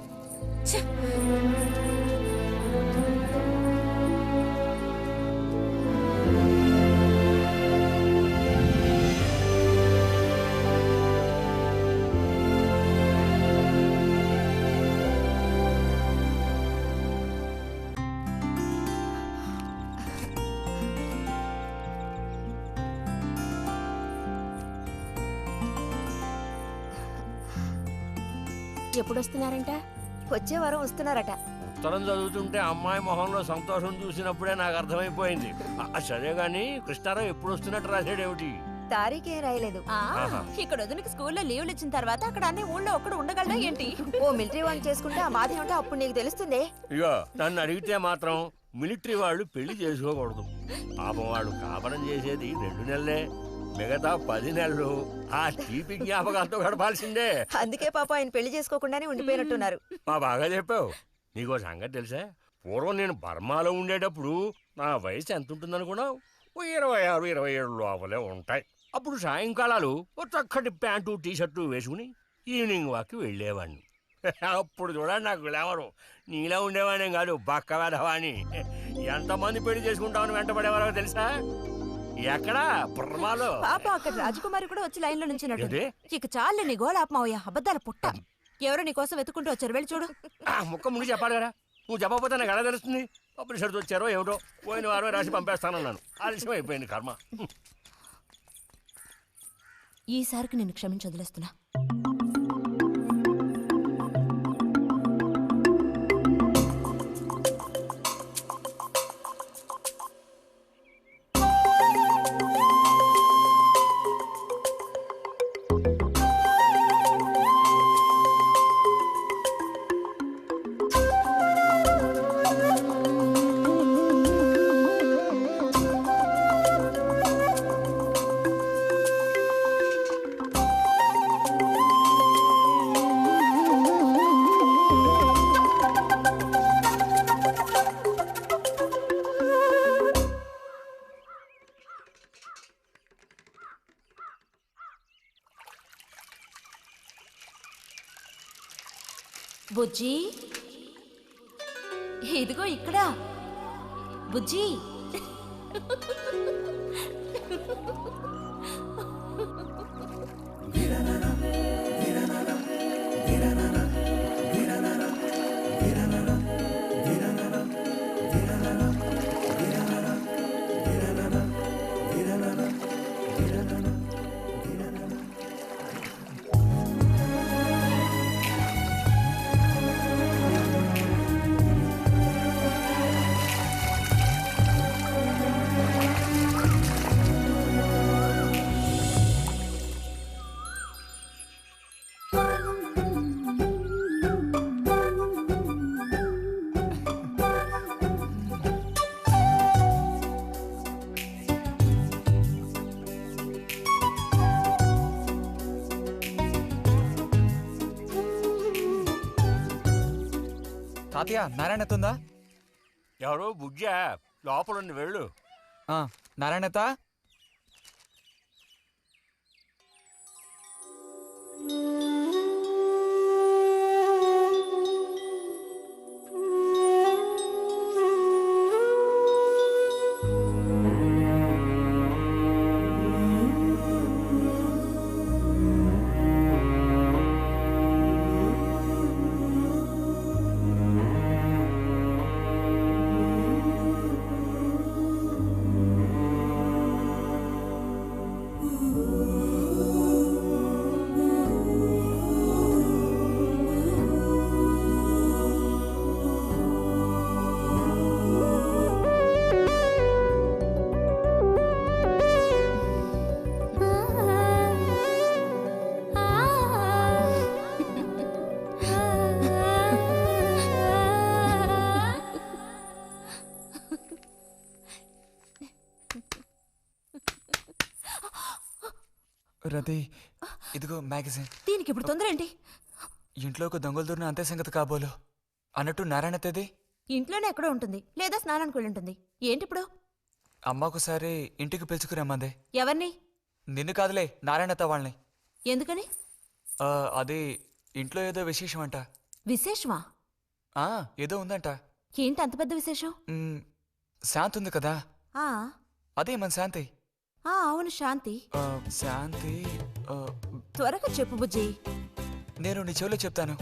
ఎప్పుడు వస్తున్నారంట? వచ్చే వారం వస్తున్నారట. ఉత్తరం చదువుతుంటే అమ్మాయి మొహంలో సంతోషం చూసినప్పుడే నాకు అర్థమైపోయింది. సరే గాని కృష్ణారావు ఎప్పుడు వస్తున్నట్టు రాశాడేమిటి? తారీఖే రాయలేదు. ఇక్కడ వదినకి స్కూల్లో లీవ్లు ఇచ్చిన తర్వాత అక్కడ అన్ని ఊళ్ళో ఒక్కడు ఉండగలడా ఏంటి? ఓ మిలిటరీ వాడిని చేసుకుంటే ఆ బాధ ఏమిటో అప్పుడు నీకు తెలుస్తుంది. ఇగో నన్ను అడిగితే మాత్రం మిలిటరీ వాళ్ళు పెళ్లి చేసుకోకూడదు. పాపం వాడు కాపరం చేసేది 2 నెలలే, మిగతా 10 నెలలు ఆ తీపి జ్ఞాపకాలతో గడపాల్సిందే. అందుకే పాప ఆయన పెళ్లి చేసుకోకుండానే ఉండిపోయినట్టున్నారు. బాగా చెప్పావు. నీకో సంగతి తెలుసా? పూర్వం నేను బర్మాలో ఉండేటప్పుడు నా వయసు ఎంత ఉంటుందనుకున్నావు? 26, 27 లోపలే ఉంటాయి. అప్పుడు సాయంకాలాలు ఒక చక్కటి ప్యాంటు టీషర్టు వేసుకుని ఈవినింగ్ వాక్కి వెళ్ళేవాడిని. అప్పుడు చూడండి నాకు గ్లామరు. నీలా ఉండేవాడిని కాదు, బక్క వేధవాణి. ఎంతమంది పెళ్లి చేసుకుంటామని వెంటబడేవారో తెలుసా? ఎక్కడా? బర్మాలో. పాప అక్కడ రాజకుమారి కూడా వచ్చి లైన్ లో నుంచినట్టు. ఏంటి? ఇక చాలే నీ గోలాపమావయ్య, అబద్ధాల పుట్ట. ఎవరో నీ కోసం వెతుకుంటూ వచ్చారు, వెళ్ళి చూడు. ముక్క ముందు చెప్పాలి కదా, నువ్వు చెప్పకపోతే నాకు ఎలా తెలుస్తుంది? పబ్లిషర్స్ వచ్చారో ఏమిటో, పోయిన వారమే రాసి పంపేస్తానన్నాను. ఆలస్యం అయిపోయింది కర్మ. ఈసారికి నేను క్షమించి వదిలేస్తున్నా. బుజ్జి, ఇదిగో ఇక్కడ. బుజ్జి, తాతయ్య నారాయణతుందా? ఎవరు? బుజ్జా లోపల వెళ్ళు. నారాయణత రతి ఇదిగో మ్యాగజైన్. దీనికి ఇప్పుడు తొందర ఏంటి? ఇంట్లో ఒక దొంగలు దూరిన అంతే సంగతి కాబోలు. అన్నట్టు నారాయణ తేది ఇంట్లోనే ఎక్కడో ఉంటుంది, లేదా స్నానానికి వెళ్ళి ఉంటుంది. ఏంటి ఇప్పుడు? అమ్మకుసారి ఇంటికి పిలుచుకురమ్మందే. ఎవరిని? నిన్ను కాదులే, నారాయణత వాళ్ళని. ఎందుకని? అది ఇంట్లో ఏదో విశేషం అంట. విశేషమా? ఏదో ఉందంట. ఏంటి అంత పెద్ద విశేషం? శాంతి ఉంది కదా, ఆ అదే మన శాంతి. అవును, శాంతి. శాంతి త్వరగా చెప్పు బుజ్జి. నేను నీ చెవిలో చెప్తాను.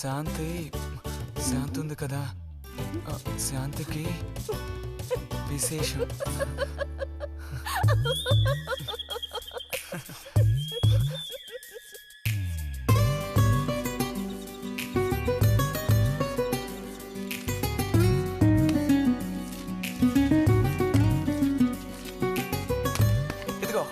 శాంతి శాంతి ఉంది కదా, శాంతికి విశేషం. ఇదిగో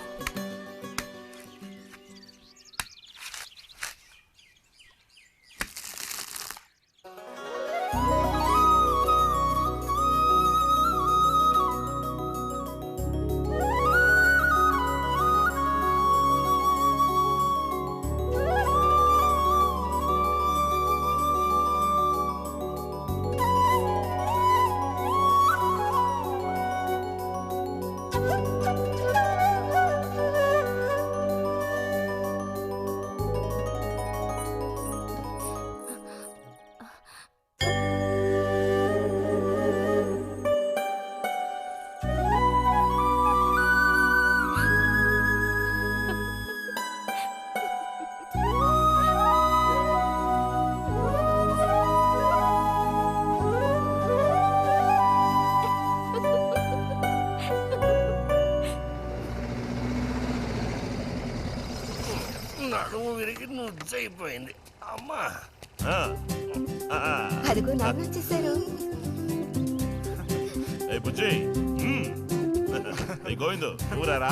నడుము విరిగి నుజ్జైపోయింది అమ్మా. అదిగో నాన్న వచ్చేసారు. గోవిందు ఊరారా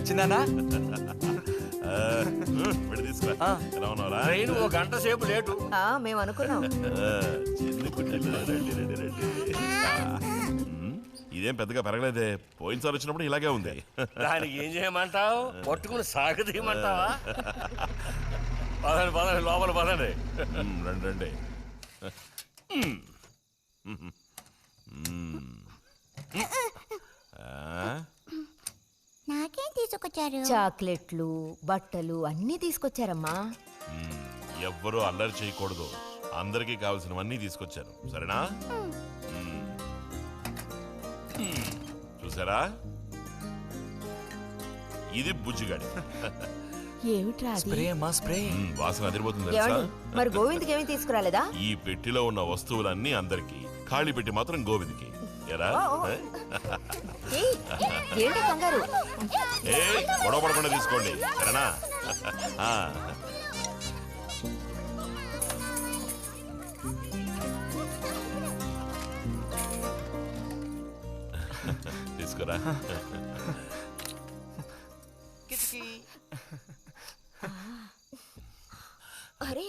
చిన్నానా? ఎలా ఉన్నారా? ట్రైన్ ఓ గంట సేపు లేటు. మేము అనుకున్నాం. ఇదేం పెద్దగా పెరగలేదే, పోయినసారి వచ్చినప్పుడు ఇలాగే ఉంది. దానికి ఏం చేయమంటావు? పట్టుకుని సాగు తీయమంటావా? పదండి పదండి, లోపల పదండి. రండి రండి. నాకేం తీసుకొచ్చారు? చాక్లెట్లు, బట్టలు అన్నీ తీసుకొచ్చారమ్మా. ఎవ్వరూ అల్లరి చేయకూడదు, అందరికీ కావాల్సినవన్నీ తీసుకొచ్చాను, సరేనా? చూసారా, ఇది బుజ్జిగాడి. ఏమిట్రా అది? స్ప్రే అమ్మా, స్ప్రే. వాసన అదిరిపోతుంది తెలుసా? మరి గోవింద్కి ఏమీ తీసుకురాలేదా? ఈ పెట్టిలో ఉన్న వస్తువులన్నీ అందరికి, ఖాళీ పెట్టి మాత్రం గోవింద్కి. ఎరా ఏంటి కంగారు? గొడవ పడకుండా తీసుకోండి, సరేనా? తీసుకురా. అరే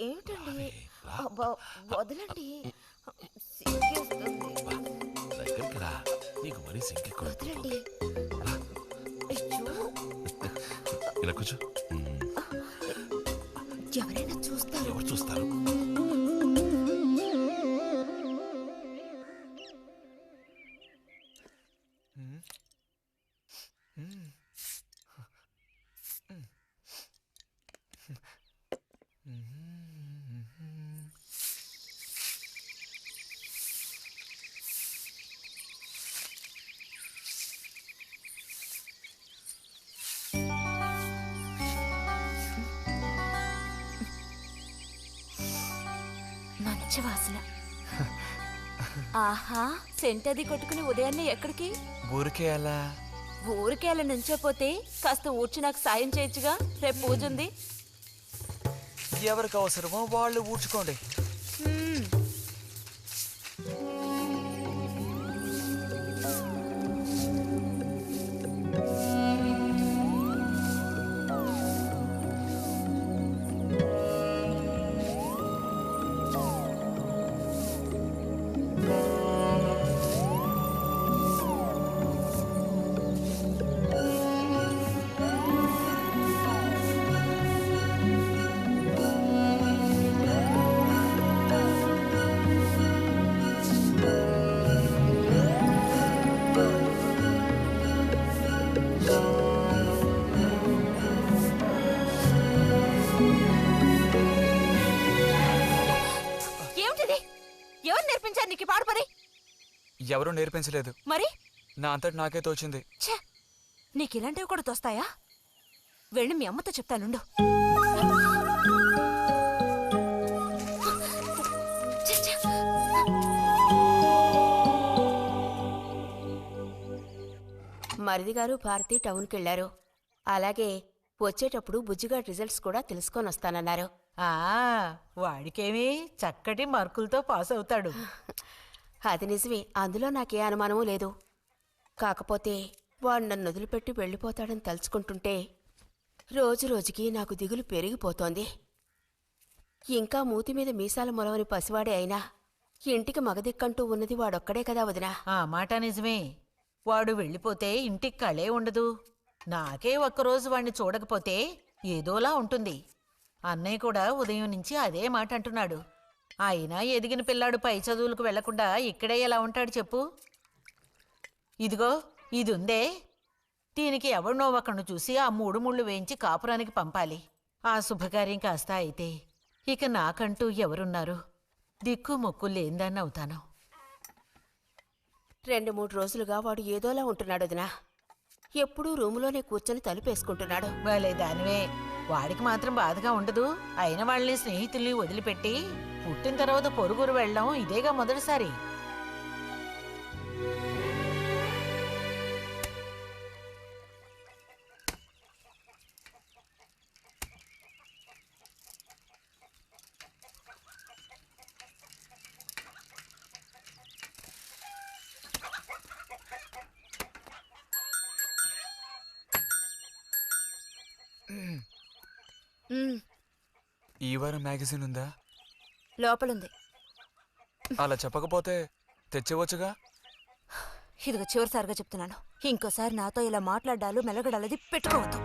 ఏమిటండి, వదలండి. దగ్గరికి రా, నీకు మరీ సింకెక్కువ. ఇలా కూర్చో. ఎవరైనా చూస్తారు. ఎవరు చూస్తారు? మంచి వాసన. ఆహా, సెంట్ అది కొట్టుకుని ఉదయాన్నే ఎక్కడికి? ఊరికే అలా. ఊరికే అలా నుంచోపోతే కాస్త ఊడ్చి నాకు సాయం చేయొచ్చుగా, రేపు పూజ ఉంది. ఎవరికి అవసరమో వాళ్ళు ఊడ్చుకోండి. ఏమిటిది? ఎవరు నేర్పించారు నీకు పాడు పని? ఎవరూ నేర్పించలేదు, మరి నా అంతటి నాకే తోచింది. ఛే, నీకు ఇలాంటివి కూడా తోస్తాయా? వెళ్ళి మీ అమ్మతో చెప్తానుండు. మరిది గారు భారతి టౌన్కి వెళ్లారు. అలాగే వచ్చేటప్పుడు బుజ్జిగా రిజల్ట్స్ కూడా తెలుసుకొని వస్తానన్నారు. వాడికేమి చక్కటి మార్కులతో పాస్ అవుతాడు. అది నిజమే, అందులో నాకే అనుమానమూ లేదు. కాకపోతే వాడు నన్ను వదిలిపెట్టి వెళ్ళిపోతాడని తలుచుకుంటుంటే రోజు రోజుకి నాకు దిగులు పెరిగిపోతోంది. ఇంకా మూతి మీద మీసాల మొలవని పసివాడే అయినా ఇంటికి మగదిక్కంటూ ఉన్నది వాడొక్కడే కదా వదినా. ఆ మాట నిజమే. వాడు వెళ్ళిపోతే ఇంటికి కళే ఉండదు. నాకే ఒక్కరోజు వాణ్ణి చూడకపోతే ఏదోలా ఉంటుంది. అన్నయ్య కూడా ఉదయం నుంచి అదే మాట అంటున్నాడు. అయినా ఎదిగిన పిల్లాడు పై చదువులకు వెళ్లకుండా ఇక్కడే ఎలా ఉంటాడు చెప్పు? ఇదిగో ఇది ఉందే, దీనికి ఎవరినో ఒకరిని చూసి ఆ 3 ముళ్ళు వేయించి కాపురానికి పంపాలి. ఆ శుభకార్యం కాస్త అయితే ఇక నాకంటూ ఎవరున్నారు? దిక్కు మొక్కు లేందాన్ని అవుతాను. 2-3 రోజులుగా వాడు ఏదోలా ఉంటున్నాడు వదినా. ఎప్పుడూ రూములోనే కూర్చొని తలుపేసుకుంటున్నాడు. భలే దానివే, వాడికి మాత్రం బాధగా ఉండదు. అయిన వాళ్ళని స్నేహితుల్ని వదిలిపెట్టి పుట్టిన తర్వాత పొరుగురు వెళ్ళడం ఇదేగా మొదటిసారి. ఈ వారం మ్యాగజైన్ ఉందా? లోపలుంది. అలా చెప్పకపోతే తెచ్చివచ్చుగా. ఇదిగో చివరిసారిగా చెప్తున్నాను, ఇంకోసారి నాతో ఇలా మాట్లాడాలు మెలగడాలది పెట్టుకోవద్దు.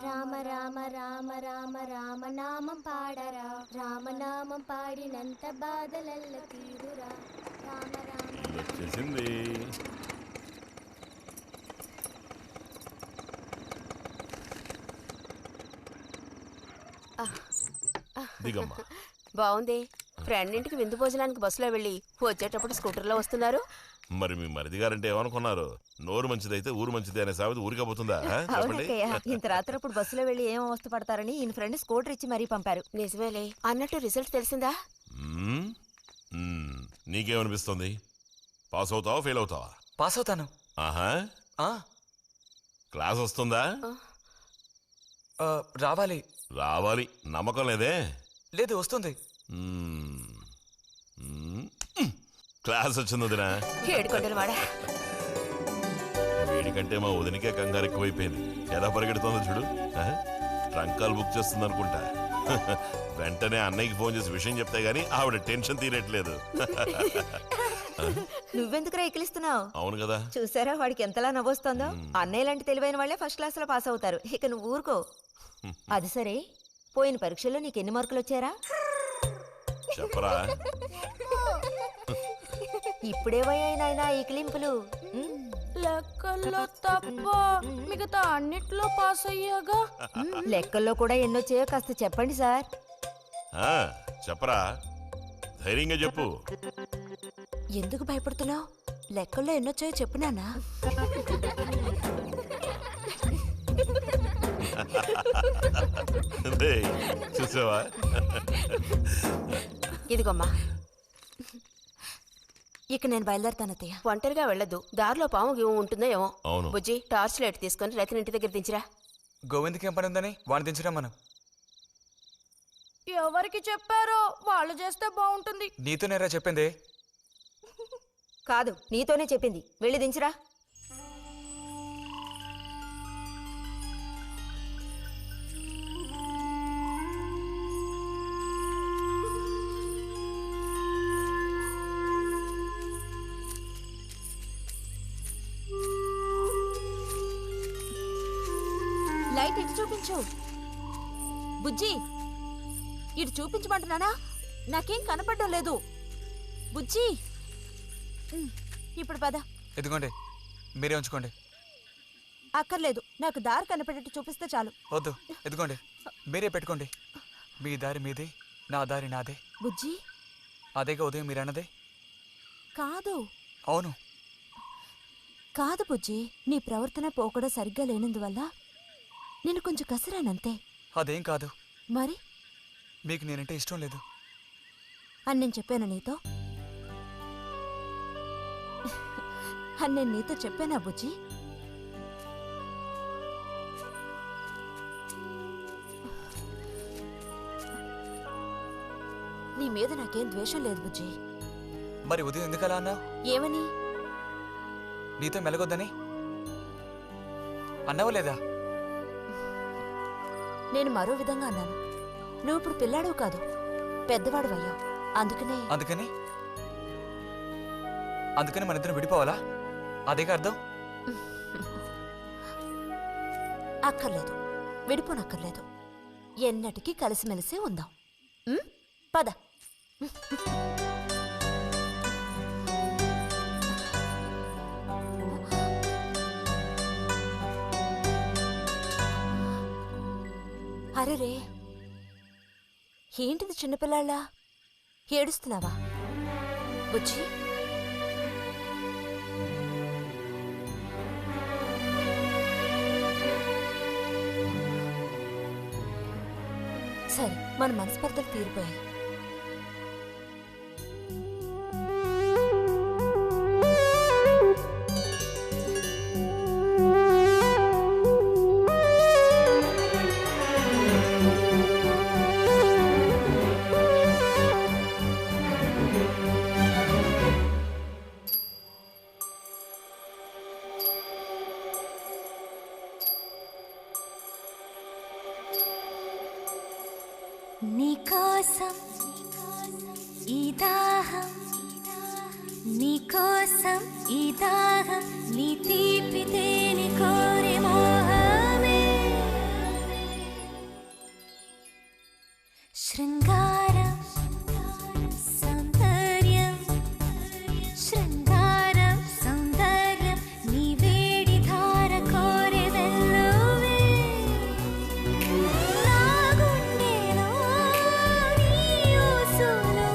రామ రామ రామ రామ రామనామం పాడరా, రామనామం పాడినంత బాధలల్ల తీరురా. రామ రామ వచ్చేసింది. దిగమ్మా. బావుంది. ఫ్రెండ్ ఇంటికి విందు భోజనానికి బస్సులో వెళ్ళి వచ్చేటప్పుడు స్కూటర్లో వస్తున్నారు. మరి మీ మరిది గారంటే ఏమనుకున్నారు? నోరు మంచిదైతే ఊరు మంచిది అనే సామెత ఊరికపోతుందా? చెప్పండి. ఇంత రాత్రప్పుడు బస్సులో వెళ్ళి ఏం అవస్థ పడతారని ఈయన ఫ్రెండ్ స్కూటర్ ఇచ్చి మరీ పంపారు. నిజమేలే. అన్నట్టు రిజల్ట్ తెలిసిందా? నీకేమనిపిస్తుంది? పాస్ అవుతావా ఫెయిల్ అవుతావా? పాస్ అవుతాను. ఆహా, క్లాస్ వస్తుందా? రావాలి. రావాలి. నమ్మకం లేదే? లేదు, వస్తుంది. క్లాస్ వచ్చింది వదినా. వీడికంటే మా వదినకే కంగారు ఎక్కువైపోయింది. ఎలా పరిగెడుతుందో చూడు. ట్రంకాలు బుక్ చేస్తుంది అనుకుంటా. వెంటనే అన్నయ్యకి ఫోన్ చేసి విషయం చెప్తే గానీ ఆవిడ టెన్షన్ తీరట్లేదు. నువ్వెందుకురా ఎక్కిలిస్తున్నావు? అవును కదా. చూసారా వాడికి ఎంతలా నవ్వొస్తుందో. అన్నయ్య లాంటి తెలివైన వాళ్ళే ఫస్ట్ క్లాస్ లో పాస్ అవుతారు. ఇక నువ్వు ఊరుకో. అది సరే, పోయిన పరీక్షల్లో నీకు ఎన్ని మార్కులు వచ్చారా? చెప్పరా. ఇప్పుడేవయ్యాయినా ఈ క్లింపులు? లెక్కల్లో తప్ప మిగతా అన్నిట్లో పాస్ అయ్యాగా. లెక్కల్లో కూడా ఎన్నొచ్చాయో కాస్త చెప్పండి సార్. చెప్పరా, ధైర్యంగా చెప్పు. ఎందుకు భయపడుతున్నావు? లెక్కల్లో ఎన్నొచ్చాయో చెప్పు నాన్నా. చూసావా? ఇదిగోమ్మా. ఇక నేను బయలుదేరుతాను అత్తయ్య. ఒంటరిగా వెళ్ళొద్దు, దారిలో పాము గీము ఉంటుందో ఏమో. అవును. బుజ్జి, టార్చ్ లైట్ తీసుకొని రైతుని ఇంటి దగ్గర దించిరా. గోవింద్కి ఏం పని ఉందని వాడిని దించరా మనం. ఎవరికి చెప్పారో వాళ్ళు చేస్తే బాగుంటుంది. నీతోనేరా చెప్పింది. కాదు, నీతోనే చెప్పింది. వెళ్ళి దించరా. లైట్ ఇటు చూపించు. బుజ్జి, ఇటు చూపించమంటున్నానా? నాకేం కనపడడం లేదు. బుజ్జి, ఇప్పుడు పద. ఎదుగోండి, మీరే ఉంచుకోండి. అక్కర్లేదు, నాకు దారి కనపడేట్టు చూపిస్తే చాలు. వద్దు, ఎదుగోండి, మీరే పెట్టుకోండి. మీ దారి మీదే, నా దారి నాదే. బుజ్జి, అదేగా ఉదయం మీరు అన్నదే. కాదు. అవును. కాదు బుజ్జి, నీ ప్రవర్తన పోకడ సరిగ్గా లేనందువల్ల నేను కొంచెం కసిరానంతే. అదేం కాదు. మరి మీకు నేనంటే ఇష్టం లేదు అని నేను చెప్పాను నీతో? అని నేను నీతో చెప్పానా బుజ్జి? నీ మీద నాకేం ద్వేషం లేదు బుజ్జి. మరి ఉదయం ఎందుకలా అన్నావు? ఏమని? నీతో మెలగొద్దని అన్నావా లేదా? నేను మరో విధంగా అన్నాను. నువ్వు ఇప్పుడు పిల్లాడు కాదు, పెద్దవాడు అయ్యావు. అందుకనే అందుకని మన ఇద్దరం విడిపోవాలా? అదేగా అర్థం? అక్కర్లేదు, విడిపోనక్కర్లేదు. ఎన్నటికీ కలిసిమెలిసే ఉందాం. పద. అరెరే, ఏంటిది చిన్నపిల్లాళ్ళ ఏడుస్తున్నావా బుజ్జి? సరే, మన మనస్పర్ధలు తీరిపోయాయి. నీకోసం ఈ దాహం, నీకోసం ఈ దాహం, నీ తీపి తేనె కోరి మోహమే. శృంగారం సౌందర్యం, శృంగారం సౌందర్యం, నీ వేడి ధార కోరి వెల్లువే. నా గుండెలో నీ ఊసులు,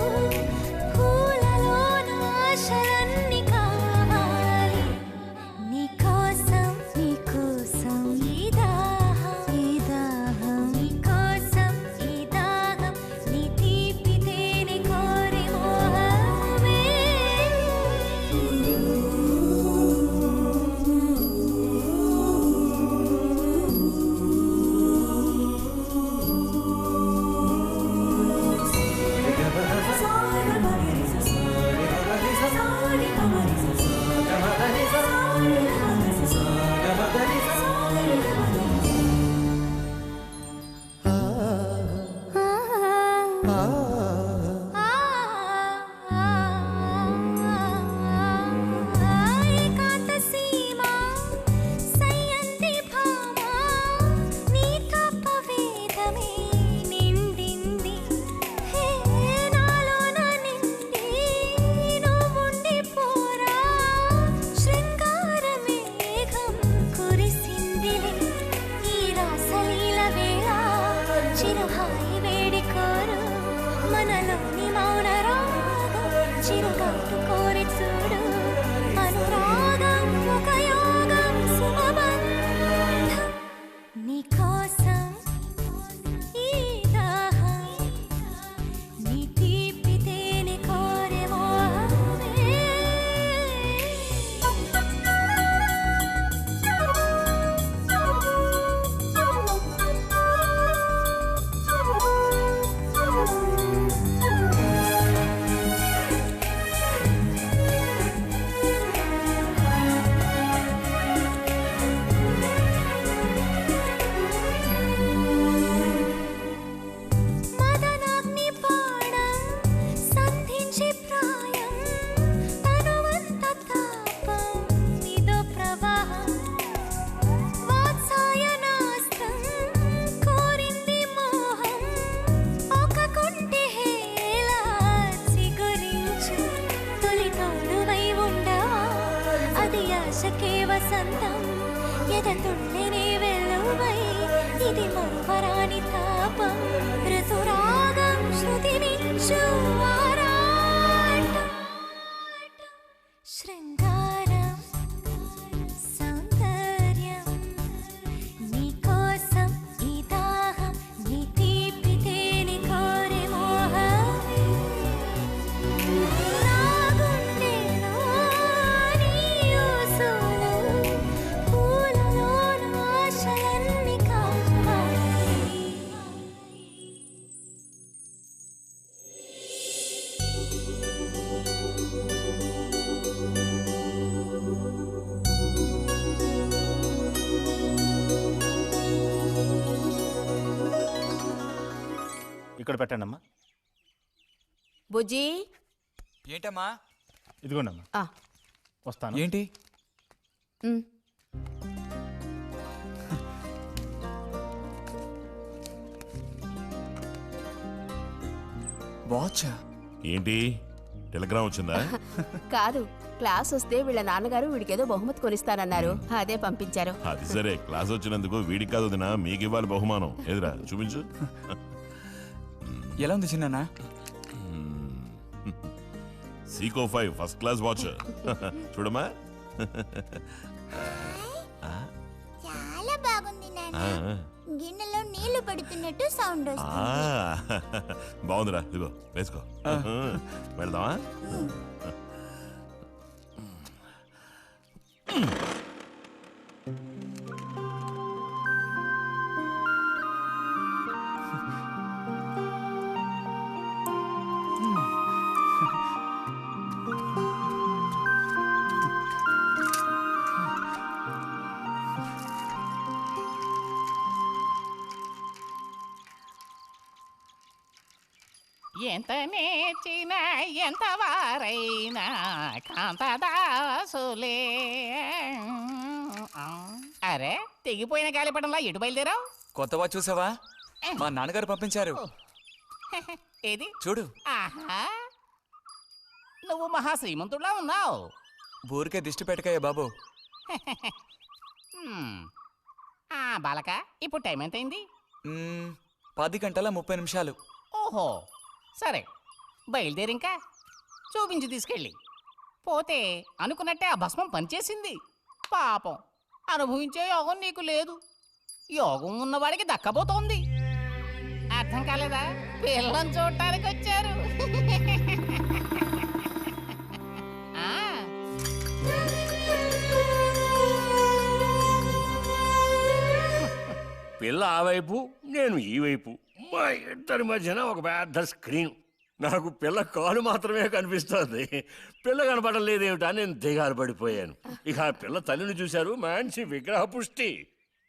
పూలలోన ఆశలన్నీ కావాలి. నీకోసం నీకోసం తోడువై ఉండవా అది ఆశకే వసంతం ఎదతుళ్ళనే వెలువై ఇది మరువరాని తాపం ఋతురాగం శృతినిచ్చు ఆరాటం శృంగారం సౌందర్యం నీకోసం ఈ దాహం నీ తీపి తేనె కోరే మోహమే నా గుండెలో నీ ఊసులు పూలలోన ఆశలన్నీ కావాలి ఇక్కడ పెట్టండి అమ్మా. బుజ్జి ఏంటమ్మా? ఇదిగోండి అమ్మా. ఆ, వస్తాను. ఏంటి? ఉమ్. వాచా? ఏంటి టెలిగ్రామ్ వచ్చిందా? కాదు, క్లాస్ వస్తే వీళ్ళ నాన్నగారు వీడికేదో బహుమతి కొనిస్తానన్నారు, అదే పంపించారు. అది సరే, క్లాస్ వచ్చినందుకు వీడికి కాదు వదినా, మీకు ఇవ్వాలి బహుమానం. ఎదురా చూపించు. ఎలా ఉంది చిన్న? Seeko 5 first class watch. చూడమ్మా. చాలా బాగుంది నాన్న ఆ, గిన్నెలో నీళ్లు పడుతున్నట్టు సౌండ్ ఆ, వస్తుంది బాగుందిరా, ఇదిగో వేసుకో. వెళ్దామా? ఎంత నేర్చిన ఎంత వారైనా కాంతదాసులే. అరే తెగిపోయిన గాలిపటంలా ఎటు బయలుదేరావు? కొత్త వాచ్ చూసావా? మా నాన్నగారు పంపించారు. ఏది చూడు. ఆహా, నువ్వు మహా శ్రీమంతుడులా ఉన్నావు. ఊరికే దిష్టి పెట్టకాయ బాబు. బాలక, ఇప్పుడు టైం ఎంత అయింది? 10:30 ఓహో, సరే బయలుదేరి ఇంకా చూపించి తీసుకెళ్ళి. పోతే అనుకున్నట్టే ఆ భస్మం పనిచేసింది. పాపం, అనుభవించే యోగం నీకు లేదు. యోగం ఉన్నవాడికి దక్కబోతోంది. అర్థం కాలేదా? పిల్లని చూడటానికి వచ్చారు. ఆ, పిల్ల ఆ వైపు, నేను ఈ వైపు, మా ఇద్దరి మధ్యన ఒక పెద్ద స్క్రీన్. నాకు పిల్ల కాలు మాత్రమే కనిపిస్తోంది, పిల్ల కనపడడం లేదేమిటా నేను దిగాలు పడిపోయాను. ఇక ఆ పిల్ల తల్లిని చూశారు, మంచి విగ్రహ పుష్టి.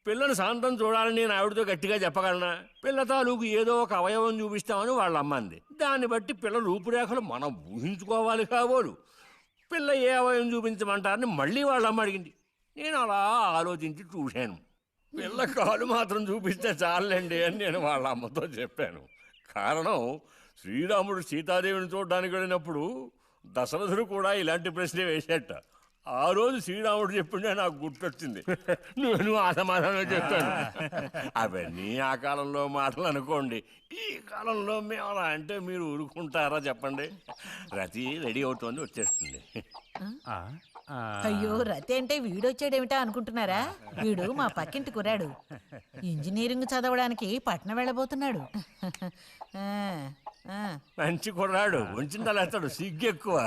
పిల్లను శాంతం చూడాలని నేను ఆవిడతో గట్టిగా చెప్పగలనా? పిల్ల తాలూకు ఏదో ఒక అవయవం చూపిస్తామని వాళ్ళ అమ్మంది. దాన్ని బట్టి పిల్ల రూపురేఖలు మనం ఊహించుకోవాలి కాబోలు. పిల్ల ఏ అవయవం చూపించమంటారని మళ్ళీ వాళ్ళ అమ్మ అడిగింది. నేను అలా ఆలోచించి చూశాను. పిల్ల కాలు మాత్రం చూపిస్తే చాలండి అని నేను వాళ్ళ అమ్మతో చెప్పాను. కారణం, శ్రీరాముడు సీతాదేవిని చూడడానికి వెళ్ళినప్పుడు దశరథుడు కూడా ఇలాంటి ప్రశ్నే వేసేట. ఆ రోజు శ్రీరాముడు చెప్పిండే నాకు గుర్తొచ్చింది. నేను ఆ సమాధానం చెప్పాను. అవన్నీ ఆ కాలంలో మాటలు అనుకోండి. ఈ కాలంలో మేము అలా అంటే మీరు ఊరుకుంటారా చెప్పండి? రతి రెడీ అవుతోంది, వచ్చేస్తుంది. అయ్యో, రతి అంటే వీడొచ్చాడేమిటా అనుకుంటున్నారా? వీడు మా పక్కింటి కుర్రాడు. ఇంజనీరింగ్ చదవడానికి పట్నం వెళ్ళబోతున్నాడు. మంచి కుర్రాడు, ఉంచిందలేస్తాడు, సిగ్గెక్కువ.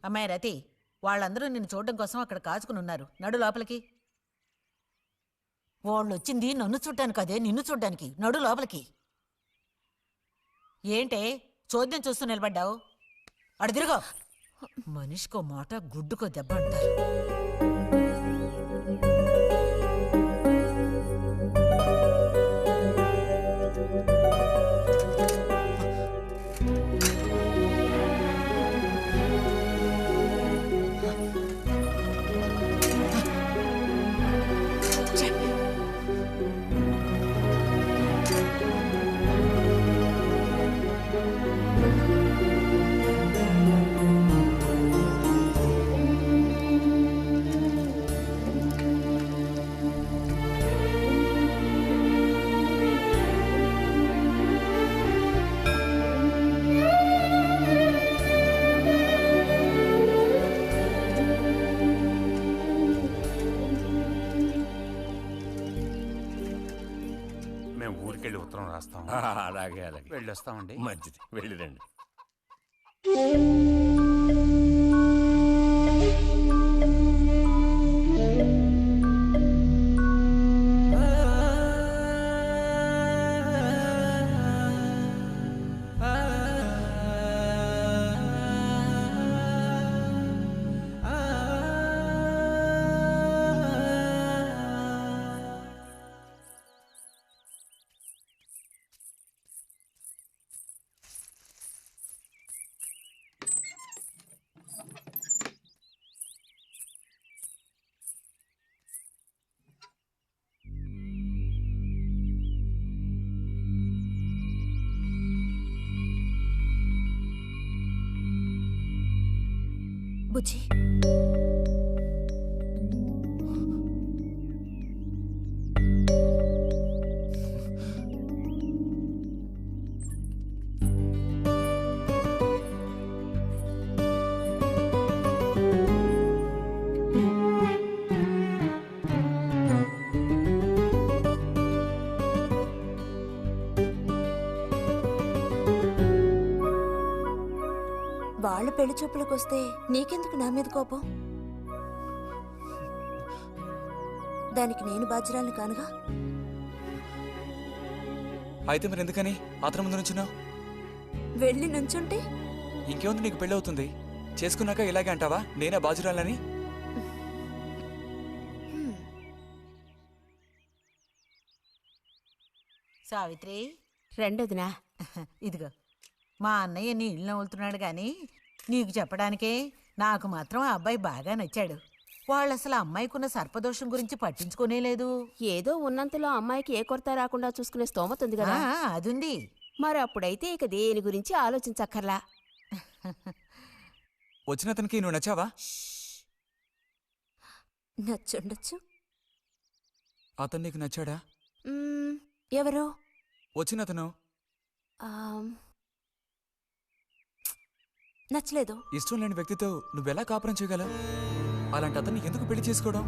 అమ్మాయి రతి, వాళ్ళందరూ నిన్ను చూడడం కోసం అక్కడ కాచుకుని ఉన్నారు. నడు లోపలికి. వాళ్ళు వచ్చింది నన్ను చూడ్డానికి, అదే నిన్ను చూడ్డానికి. నడు లోపలికి. ఏంటే చోద్యం చూస్తూ నిలబడ్డావు? అడు తిరుగో. మనిషికో మాట గుడ్డుకో దెబ్బ అంటారు. మేము ఊరికెళ్ళి ఉత్తరం రాస్తాం. అలాగే అలాగే వెళ్ళొస్తామండి. మంచిది, వెళ్ళిరండి. బుజ్జి, వాళ్ళ పెళ్లి చూపులకు వస్తే నీకెందుకు నా మీద కోపం? దానికి నేను బాధ్యురాలిని కానుగా. అయితే మరి ఎందుకని అతని ముందు నుంచున్నావు? వెళ్ళి నుంచుంటే ఇంకేముంది, నీకు పెళ్ళి అవుతుంది. చేసుకున్నాక ఇలాగే అంటావా నేనే బాజురాలని? సావిత్రి, రెండోదినా. ఇదిగో మా అన్నయ్య నీ ఇల్లు నవ్వులుతున్నాడు గాని నీకు చెప్పడానికే నాకు మాత్రం ఆ అబ్బాయి బాగా నచ్చాడు. వాళ్ళు అసలు అమ్మాయికున్న సర్పదోషం గురించి పట్టించుకోనే లేదు. ఏదో ఉన్నంతలో అమ్మాయికి ఏ కొరత రాకుండా చూసుకునే స్తోమత ఉంది కదా. అదుంది. మరి అప్పుడైతే ఇక దేని గురించి ఆలోచించక్కర్లా. వచ్చిన అతనికి నువ్వు నచ్చావా? నచ్చుండొచ్చు. అతను నీకు నచ్చాడా? ఎవరు? వచ్చిన అతను నచ్చలేదు. ఇష్టం లేని వ్యక్తితో నువ్వెలా కాపురం చేయగలవు? అలాంటి అతన్ని ఎందుకు పెళ్లి చేసుకోవడం?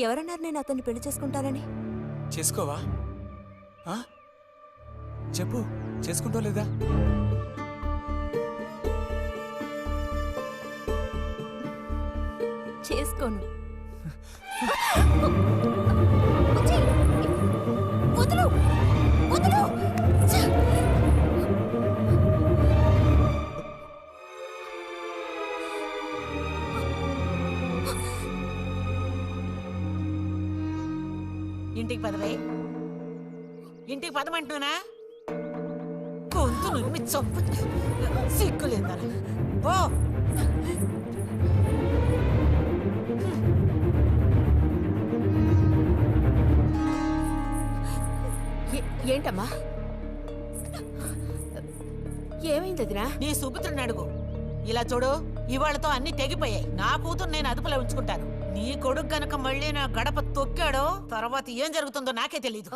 ఎవరన్నారు నేను అతన్ని పెళ్లి చేసుకుంటానని? చేసుకోవా? చెప్పు, చేసుకుంటావు లేదా? చేసుకోను. వదలు, వదలు. ఇంటికి పదవే. ఇంటికి పదమంటున్నానా? గొంతు నువ్వు చంపు. సిగ్గులేదా? ఓ ఏంటమ్మా, ఏమైంది వదినా? నీ సుపుత్రుని అడుగు. ఇలా చూడు, ఇవాళతో అన్ని తెగిపోయాయి. నా కూతురు నేను అదుపులో ఉంచుకుంటాను. నీ కొడుకు గనక మళ్ళీ నా గడప తొక్కాడో తర్వాత ఏం జరుగుతుందో నాకే తెలీదు.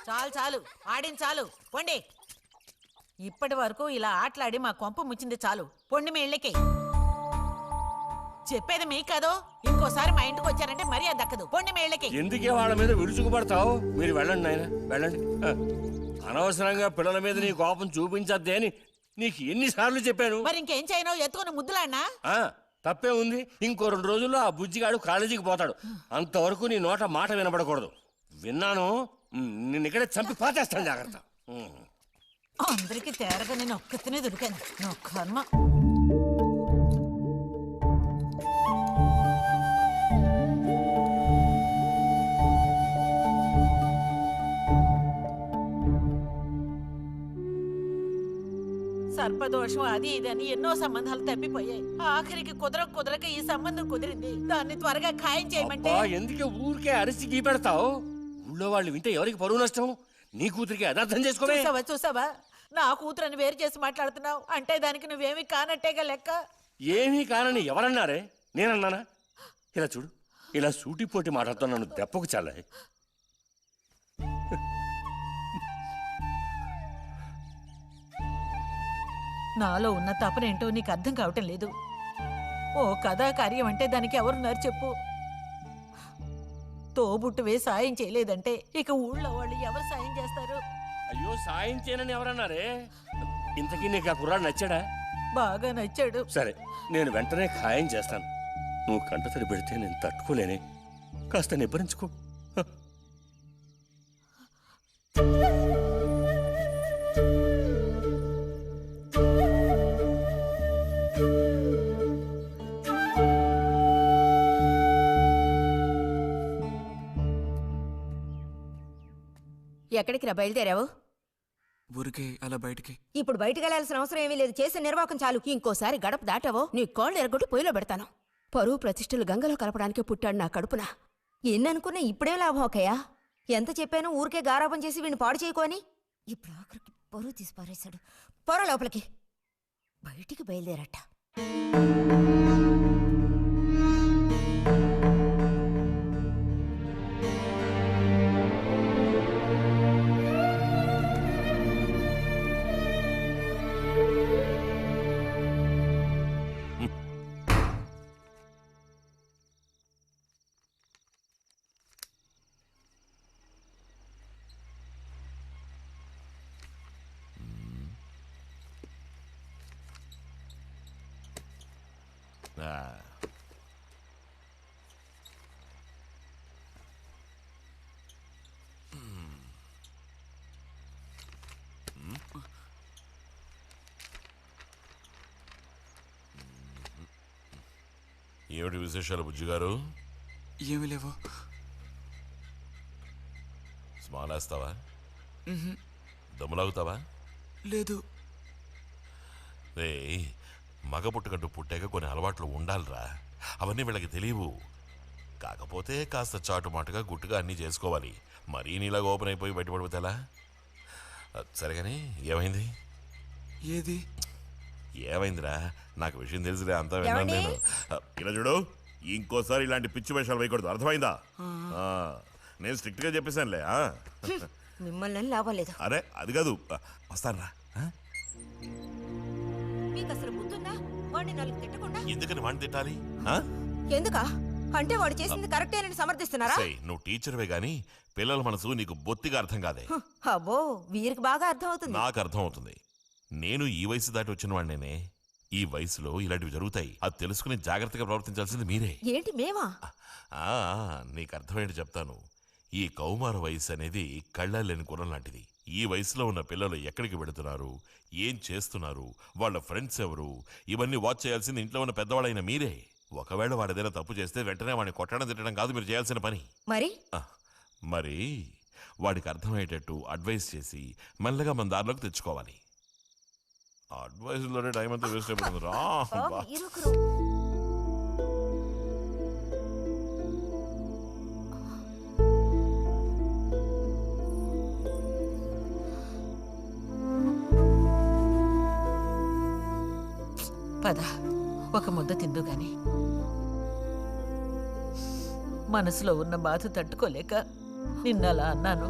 చాలు చాలు, ఆడిన చాలు, పొండి. ఇప్పటి వరకు ఇలా ఆటలాడి మా కొంప ముచ్చింది చాలు. పొండి మీ ఇళ్ళకి. చెప్పేది మీకు కాదు. ఇంకోసారి మా ఇంటికి వచ్చారంటే మర్యాద దక్కదు. పొండి మీ ఇళ్ళకి. ఎందుకే వాళ్ళ మీద విరుచుకుపడతావు? మీరు వెళ్ళండి నాయన, వెళ్ళండి. అనవసరంగా పిల్లల మీద నీ కోపం చూపించద్దే అని నీకు ఎన్నిసార్లు చెప్పాను. మరి ఇంకేం చేయను? ఎత్తుకుని ముద్దులాడినా? తప్పే ఉంది. ఇంకో 2 రోజుల్లో ఆ బుజ్జిగాడు కాలేజీకి పోతాడు. అంతవరకు నీ నోట మాట వినపడకూడదు. విన్నాను, నిన్ను ఇక్కడే చంపి పాతేస్తాను. జాగ్రత్త. అందరికి తేరగా నేను ఒక్కతినే దొరికాను. నా కర్మ. సర్పదోషం అది ఇది అని ఎన్నో సంబంధాలు తప్పిపోయాయి. ఆఖరికి కుదరక ఈ సంబంధం కుదిరింది. దాన్ని త్వరగా ఖాయం చేయమంటే. ఎందుకే ఊరికే అరిసి గీపెడతావు? ఊళ్ళో వాళ్ళు వింటే ఎవరికి పరువు నష్టం? నీ కూతురికి అదర్థం చేసుకోవే. చూసావా నా కూతురని వేరు చేసి మాట్లాడుతున్నావు అంటే దానికి నువ్వేమీ కానట్టేగా లెక్క. ఏమీ కానని ఎవరన్నారే? నేనన్నానా? ఇలా చూడు, ఇలా సూటిపోటి మాటలతో నన్ను దెప్పకు చాలే. నాలో ఉన్న తపనేంటో నీకు అర్థం కావటం లేదు. ఓ కథా కార్యం అంటే దానికి ఎవరున్నారు చెప్పు? తోబుట్టువే సాయం చేయలేదంటే ఇక ఊళ్ళో వాళ్ళు ఎవరు సాయం చేస్తారు? అయ్యో, సాయం చేయనని ఎవరన్నారే? ఇంతకీ నీకు ఆ కుర్రాడు నచ్చాడా? బాగా నచ్చాడు. సరే, నేను వెంటనే ఖాయం చేస్తాను. నువ్వు కంటతడి పెడితే నేను తట్టుకోలేనే. కాస్త నిబ్బరించుకో. ఎక్కడికి రా బయలుదేరావు? ఊరికే అలా బయటికి. ఇప్పుడు బయటికి వెళ్ళాల్సిన అవసరం ఏమీ లేదు. చేసిన నిర్వాహకం చాలు. ఇంకోసారి గడప దాటావో నీ కాళ్ళు ఎరగొట్టి పొయ్యిలో పెడతాను. పరువు ప్రతిష్టలు గంగలో కలపడానికే పుట్టాడు నా కడుపున. ఎన్ననుకున్నా ఇప్పుడే లాభం ఒకయా? ఎంత చెప్పాను ఊరికే గారాపం చేసి వీడిని పాడు చేయకోని. ఇప్పుడు ఆఖరికి పరువు తీసి పారేశాడు. పొర లోపలికి. బయటికి బయలుదేరట. ఏమిటి విశేషాలు బుజ్జిగారు? ఏమి లేవు. స్మాలేస్తావా? దమ్ములాగుతావా? లేదు. రే, మగ పుట్టుకంటూ పుట్టాక కొన్ని అలవాట్లు ఉండాలిరా. అవన్నీ వీళ్ళకి తెలియవు. కాకపోతే కాస్త చాటుమాటుగా గుట్టుగా అన్నీ చేసుకోవాలి. మరీ నీలాగా ఓపెన్ అయిపోయి బయటపడిపోతే ఎలా? సరేగాని ఏమైంది? ఏది ఏమైందిరా? నాకు విషయం తెలిసిలే, అంతా విన్నాను నేను. ఇలా చూడు, ఇంకోసారి ఇలాంటి పిచ్చి వేషాలు వేయకూడదు, అర్థమైందా? నేను స్ట్రిక్ట్ గా చెప్పేశానులే. మిమ్మల్ని లాభం లేదు. అరే అది కాదు, వస్తానురా. మీకు అసలు ముందుందా? వాడిని 4 తిట్టకుండా. ఎందుకని వాడిని తిట్టాలి? ఎందుకా? అంటే వాడు చేసింది కరెక్టేనని సమర్థిస్తున్నారా? నువ్వు టీచర్వే గాని పిల్లల మనసు నీకు బొత్తిగా అర్థం కాదే. అబ్బో, వీరికి బాగా అర్థం అవుతుంది. నాకు అర్థం అవుతుంది. నేను ఈ వయసు దాటి వచ్చిన వాడినేనే. ఈ వయసులో ఇలాంటివి జరుగుతాయి. అది తెలుసుకుని జాగ్రత్తగా ప్రవర్తించాల్సింది మీరే. ఏంటి మేమా? నీకు అర్థమేంటి చెప్తాను. ఈ కౌమార వయసు అనేది కళ్ళలేని కుర్రం లాంటిది. ఈ వయసులో ఉన్న పిల్లలు ఎక్కడికి వెళుతున్నారు, ఏం చేస్తున్నారు, వాళ్ళ ఫ్రెండ్స్ ఎవరు, ఇవన్నీ వాచ్ చేయాల్సింది ఇంట్లో ఉన్న పెద్దవాళ్ళైన మీరే. ఒకవేళ వాడేదైనా తప్పు చేస్తే వెంటనే వాడిని కొట్టడం తిట్టడం కాదు మీరు చేయాల్సిన పని. మరి వాడికి అర్థమయ్యేటట్టు అడ్వైస్ చేసి మెల్లగా మన దారిలోకి తెచ్చుకోవాలి. అడ్వైస్లోనే టైం అంతా వేస్ట్ అయిపోతుంది రా. పద, ఒక ముద్ద తిందు గాని. మనసులో ఉన్న బాధ తట్టుకోలేక నిన్నలా అన్నాను.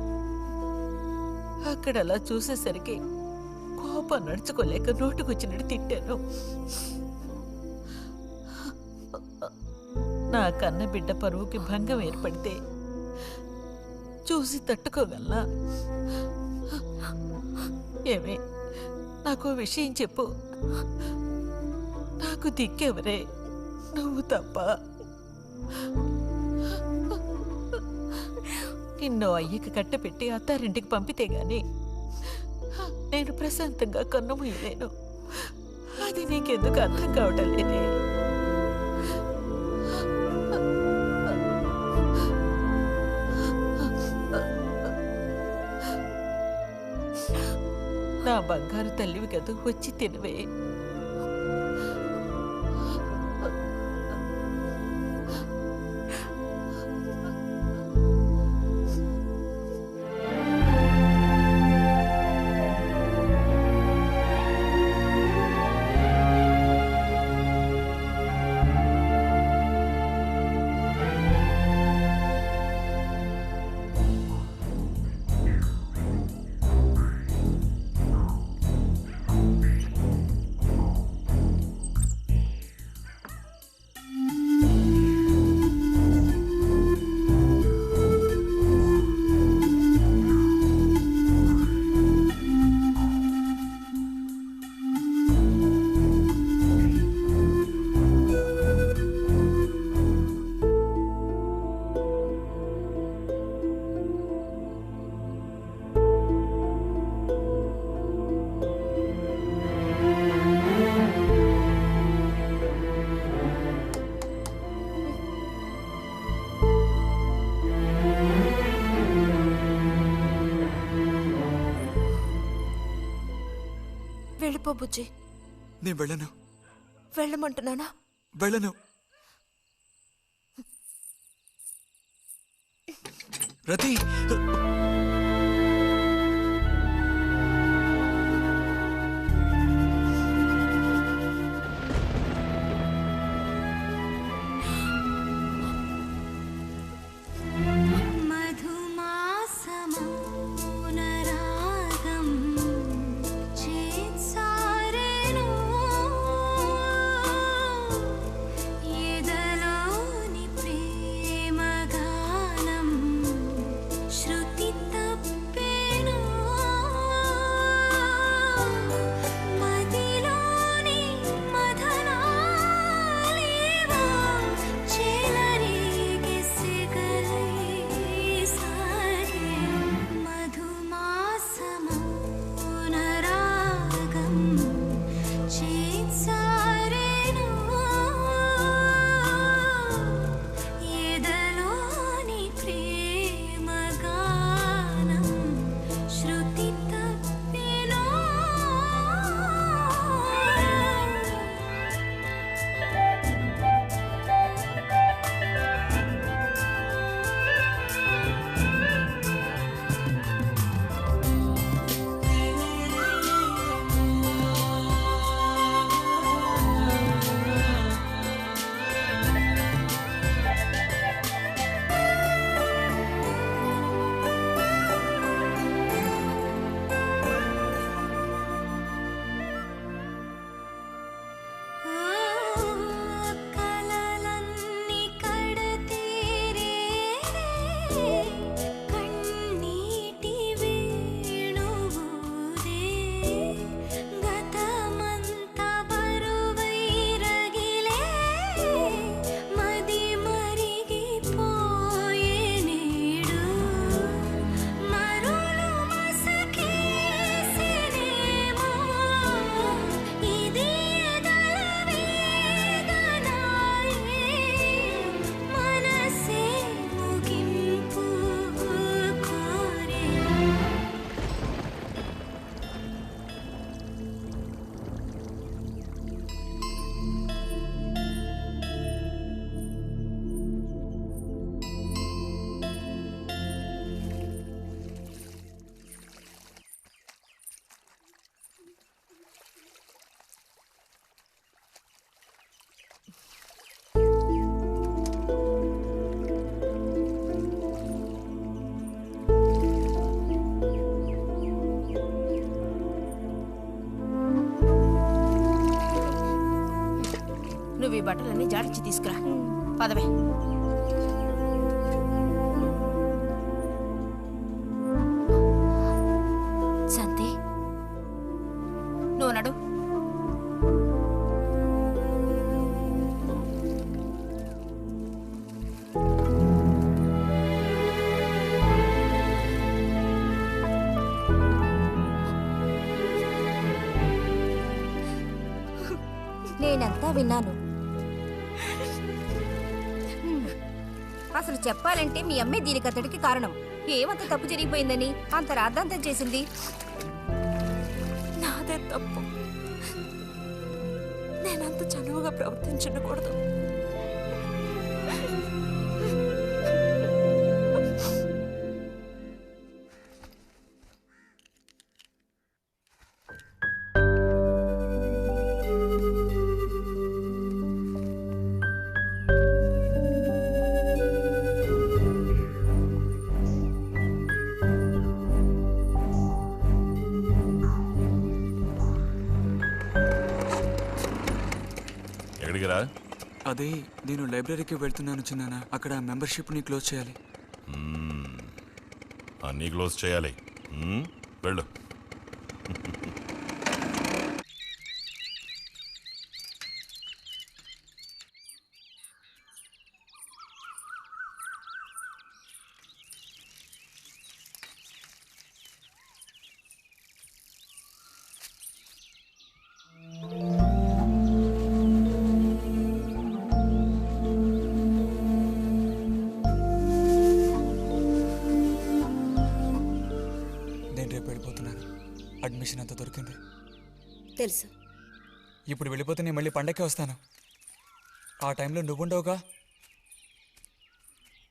అక్కడలా చూసేసరికి కోపం నడుచుకోలేక నోటుకొచ్చినట్టు తిట్టాను. నా కన్న బిడ్డ పరువుకి భంగం ఏర్పడితే చూసి తట్టుకోగలనా? ఏమే, నాకు విషయం చెప్పు. నాకు దిక్కెవరే? నువ్వు తప్ప. నిన్ను అయ్యకి కట్టపెట్టి అత్తారింటికి పంపితే గాని నేను ప్రశాంతంగా కన్ను మూయలేను. అది నీకెందుకు అర్థం కావటం లేదే? నా బంగారు తల్లివి కదూ, వచ్చి తినవే. వెళ్ళిపో బుజ్జి. నేను వెళ్ళను. వెళ్ళమంటున్నానా? వెళ్ళను. రతి, నువ్వు ఈ బట్టలన్నీ జాడించి తీసుకురా. పదవే. శాంతి, నువ్వు నడు. నేనంతా విన్నాను. అసలు చెప్పాలంటే మీ అమ్మే దీనికి అతడికి కారణం. ఏమంత తప్పు జరిగిపోయిందని అంత రాద్ధాంతం చేసింది? నాదే తప్పు. నేనంత చనువుగా ప్రవర్తించకూడదు. ఎక్కడికిరా? అదే నేను లైబ్రరీకి వెళ్తున్నాను చిన్నానా. అక్కడ మెంబర్షిప్ని క్లోజ్ చేయాలి. అన్నీ క్లోజ్ చేయాలి. వెళ్ళు. అడ్మిషన్ అంతా దొరికింది. తెలుసు. ఇప్పుడు వెళ్ళిపోతే నేను మళ్ళీ పండక్కే వస్తాను. ఆ టైంలో నువ్వుండవుగా,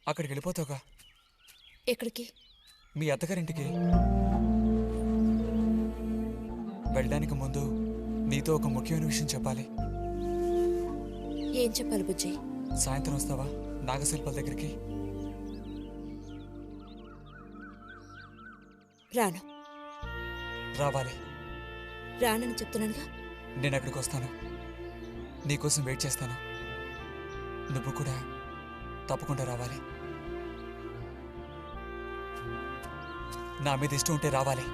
అక్కడికి వెళ్ళిపోతావుగా. ఎక్కడికి? మీ అత్తగారింటికి. వెళ్ళడానికి ముందు నీతో ఒక ముఖ్యమైన విషయం చెప్పాలి. ఏం చెప్పాలి బుజ్జి? సాయంత్రం వస్తావా నాగశిల్పాల దగ్గరికి? రాను. రావాలి. రానని చెప్తున్నానుగా. నేను అక్కడికి వస్తాను, నీకోసం వెయిట్ చేస్తాను. నువ్వు కూడా తప్పకుండా రావాలి. నా మీద ఇష్టం ఉంటే రావాలి.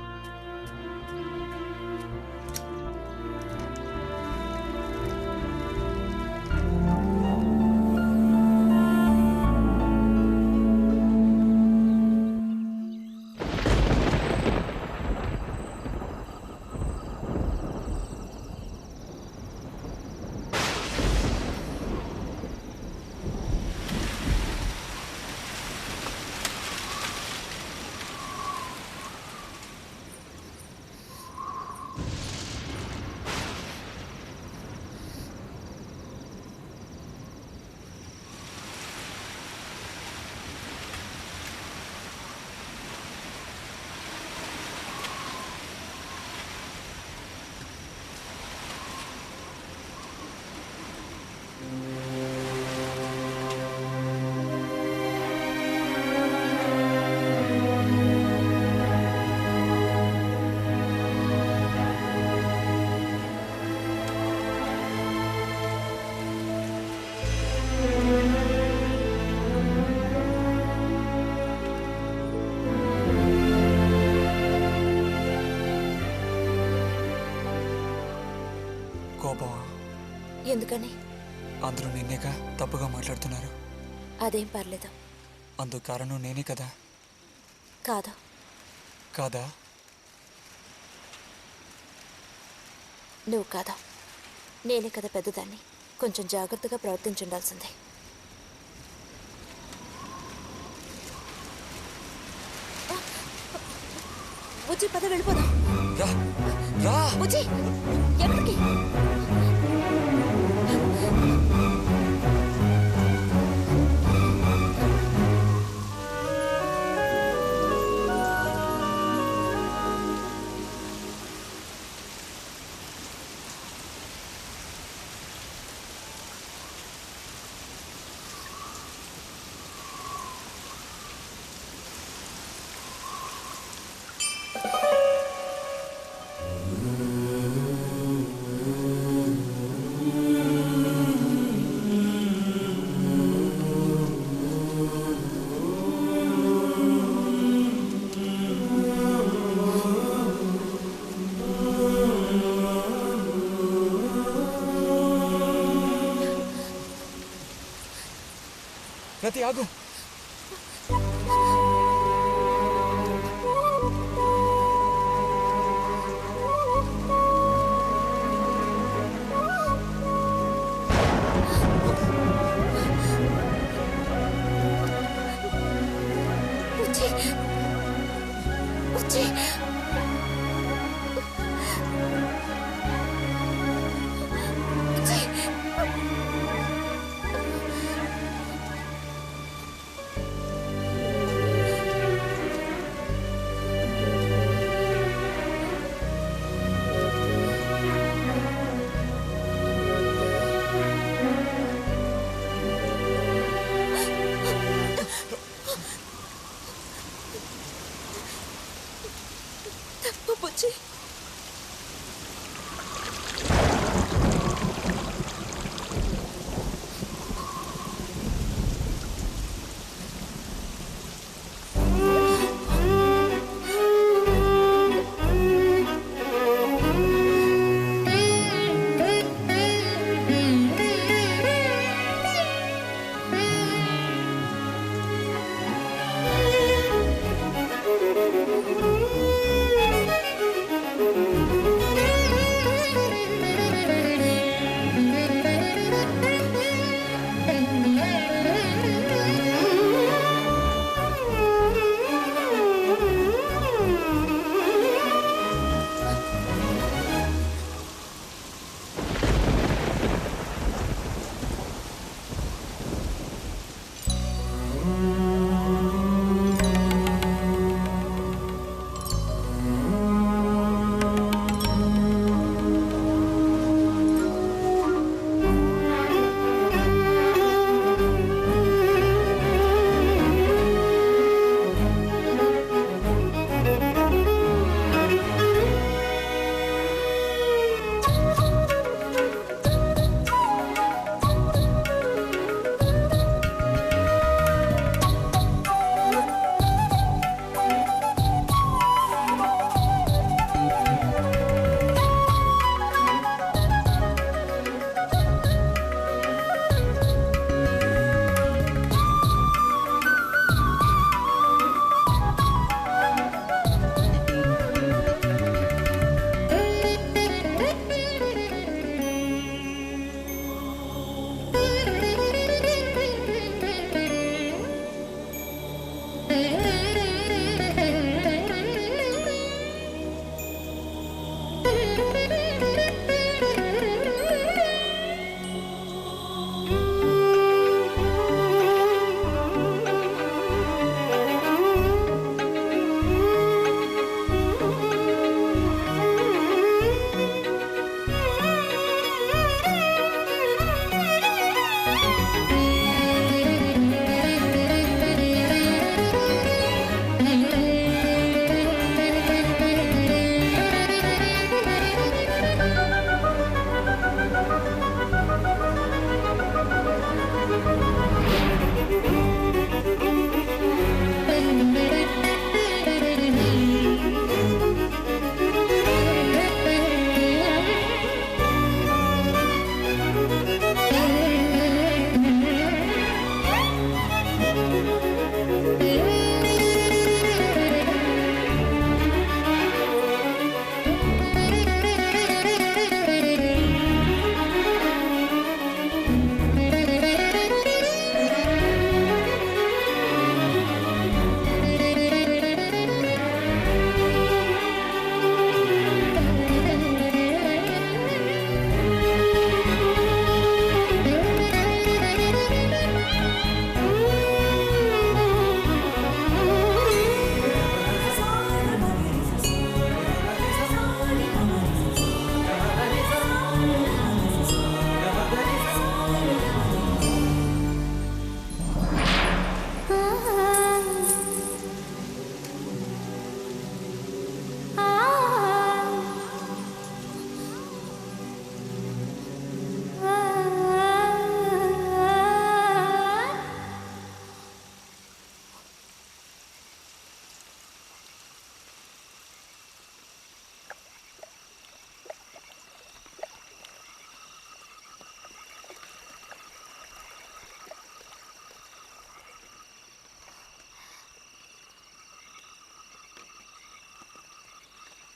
కోపమా? ఎందుకని? అందరూ నిన్నేగా తప్పుగా మాట్లాడుతున్నారు. అదేం పర్లేదు. అందుకు కారణం నేనే కదా. కాదు. కాదా? నువ్వు కాదా, నేనే కదా పెద్దదాన్ని. కొంచెం జాగ్రత్తగా ప్రవర్తించుండాల్సిందే. బుజ్జి పద వెళ్ళిపోదాం. బుజ్జి ఎక్కడికి? రతి ఆగు. బుజ్జి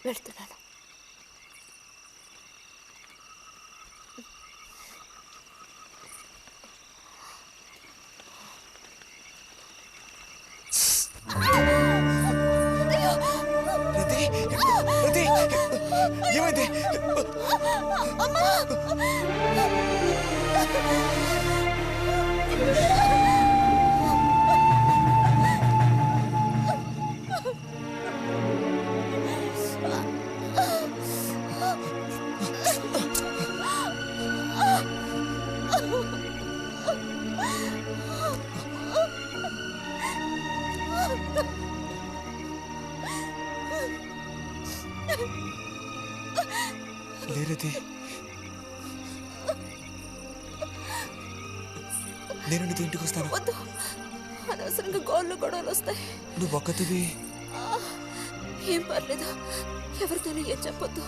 వెళ్తున్నాను. ఏమైంది? లేరది, నేను నీతో ఇంటికి వస్తాను. వద్దు, అనవసరంగా గోళ్ళు గొడవలు వస్తాయి. నువ్వు ఒక్కతివి. ఏం పర్లేదు, ఎవరితోనూ ఏం చెప్పొద్దు.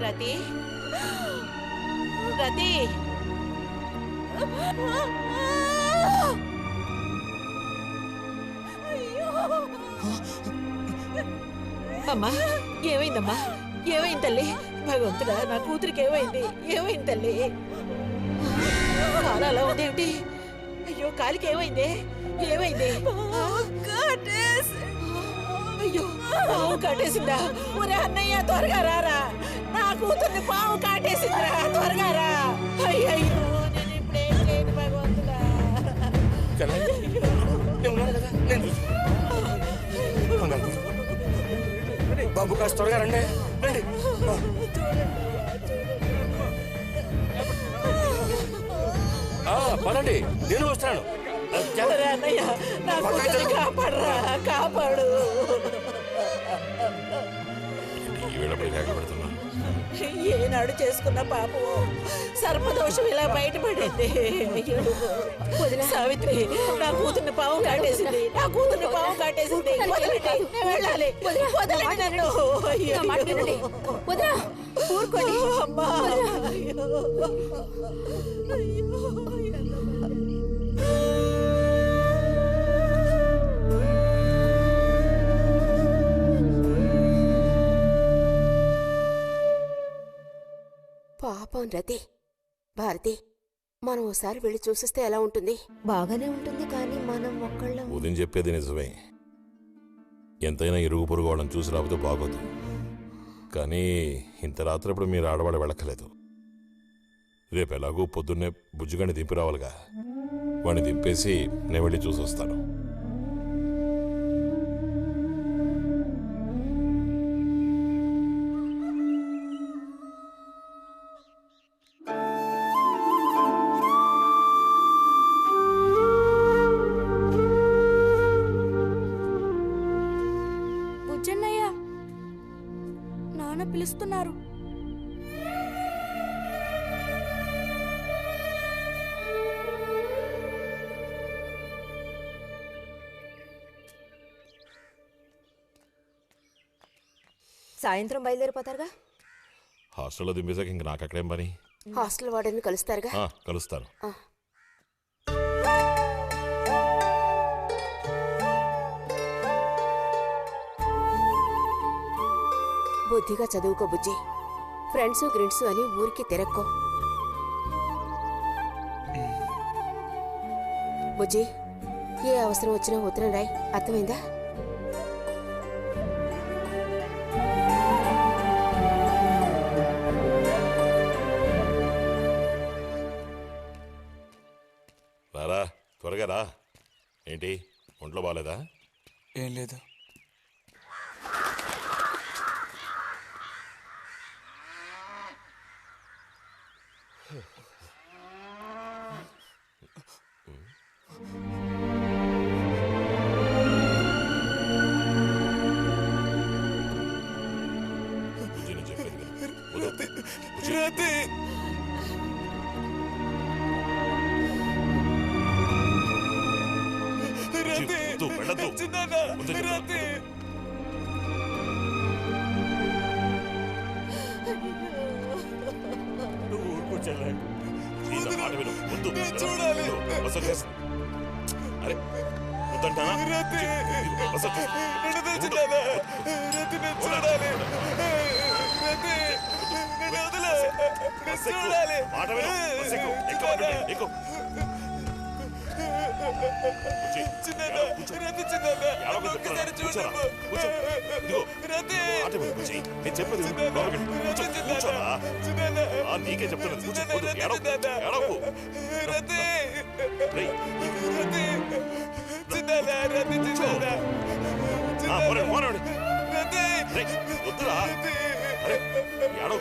రతి, రతి, అమ్మా ఏమైందమ్మా? ఏమైంది తల్లి? భగవంతుడా, నా కూతురికి ఏమైంది? ఏమైంది తల్లి? కాలు అలా ఉందేమిటి? అయ్యో, కాలికి ఏమైంది? ఏమైంది? అయ్యో, పాము కాటేసిందా? ఒరే అన్నయ్య, త్వరగా రారా, నా కూతుర్ని పాము కాటేసిందిరా, త్వరగా రా. అయ్యో, నేను ఇప్పుడేం చేయను భగవంతుడా. బాబు కాస్త త్వరగా రండి. పదండి, నేను వస్తాను. అన్నయ్య, నా కూతుర్ని కాపాడరా, కాపాడు. ఏనాడు చేసుకున్న పాపం సర్పదోషం ఇలా బయటపడింది. సావిత్రి, నా కూతుర్ని పాము కాటేసింది, నా కూతుర్ని పాము కాటేసింది. వదలండి, నేను వెళ్ళాలి. వదలండి నన్ను. ఊరుకోండి అమ్మా. పాపం రతి. భారతి, మనం ఓసారి వెళ్ళి చూసిస్తే ఎలా ఉంటుంది? బాగానే ఉంటుంది, కానీ మనం ఒక్కళ్ళం. ఉదయం చెప్పేది నిజమే. ఎంతైనా ఇరుగు పొరుగు వాళ్ళని చూసి రాకపోతే బాగోదు. కానీ ఇంత రాత్రి ఇప్పుడు మీరు ఆడవాళ్ళు వెళ్ళక్కలేదు. రేపు ఎలాగో పొద్దున్నే బుజ్జిగాని దింపి రావాలిగా. వాడిని దింపేసి నేను వెళ్ళి చూసి వస్తాను. బుజ్జన్నయ్య, నాన్న పిలుస్తున్నారు. సాయంత్రం బయలుదేరిపోతారుగా? హాస్టల్లో దింపేసాక ఇంక నాకు అక్కడేం పని? హాస్టల్ వార్డెన్ కలుస్తారుగా? కలుస్తాను. బుద్ధిగా చదువుకో బుజ్జి. ఫ్రెండ్స్ గ్రిడ్స్ అని ఊరికి తిరక్కో. బుజ్జి, ఏ అవసరం వచ్చినా ఉత్తరం రాయి, అర్థమైందా? ఏంటి ఒంట్లో బాగాలేదా? ఏం లేదు. నీకే చెప్తున్నది. వద్దురా ఏడవ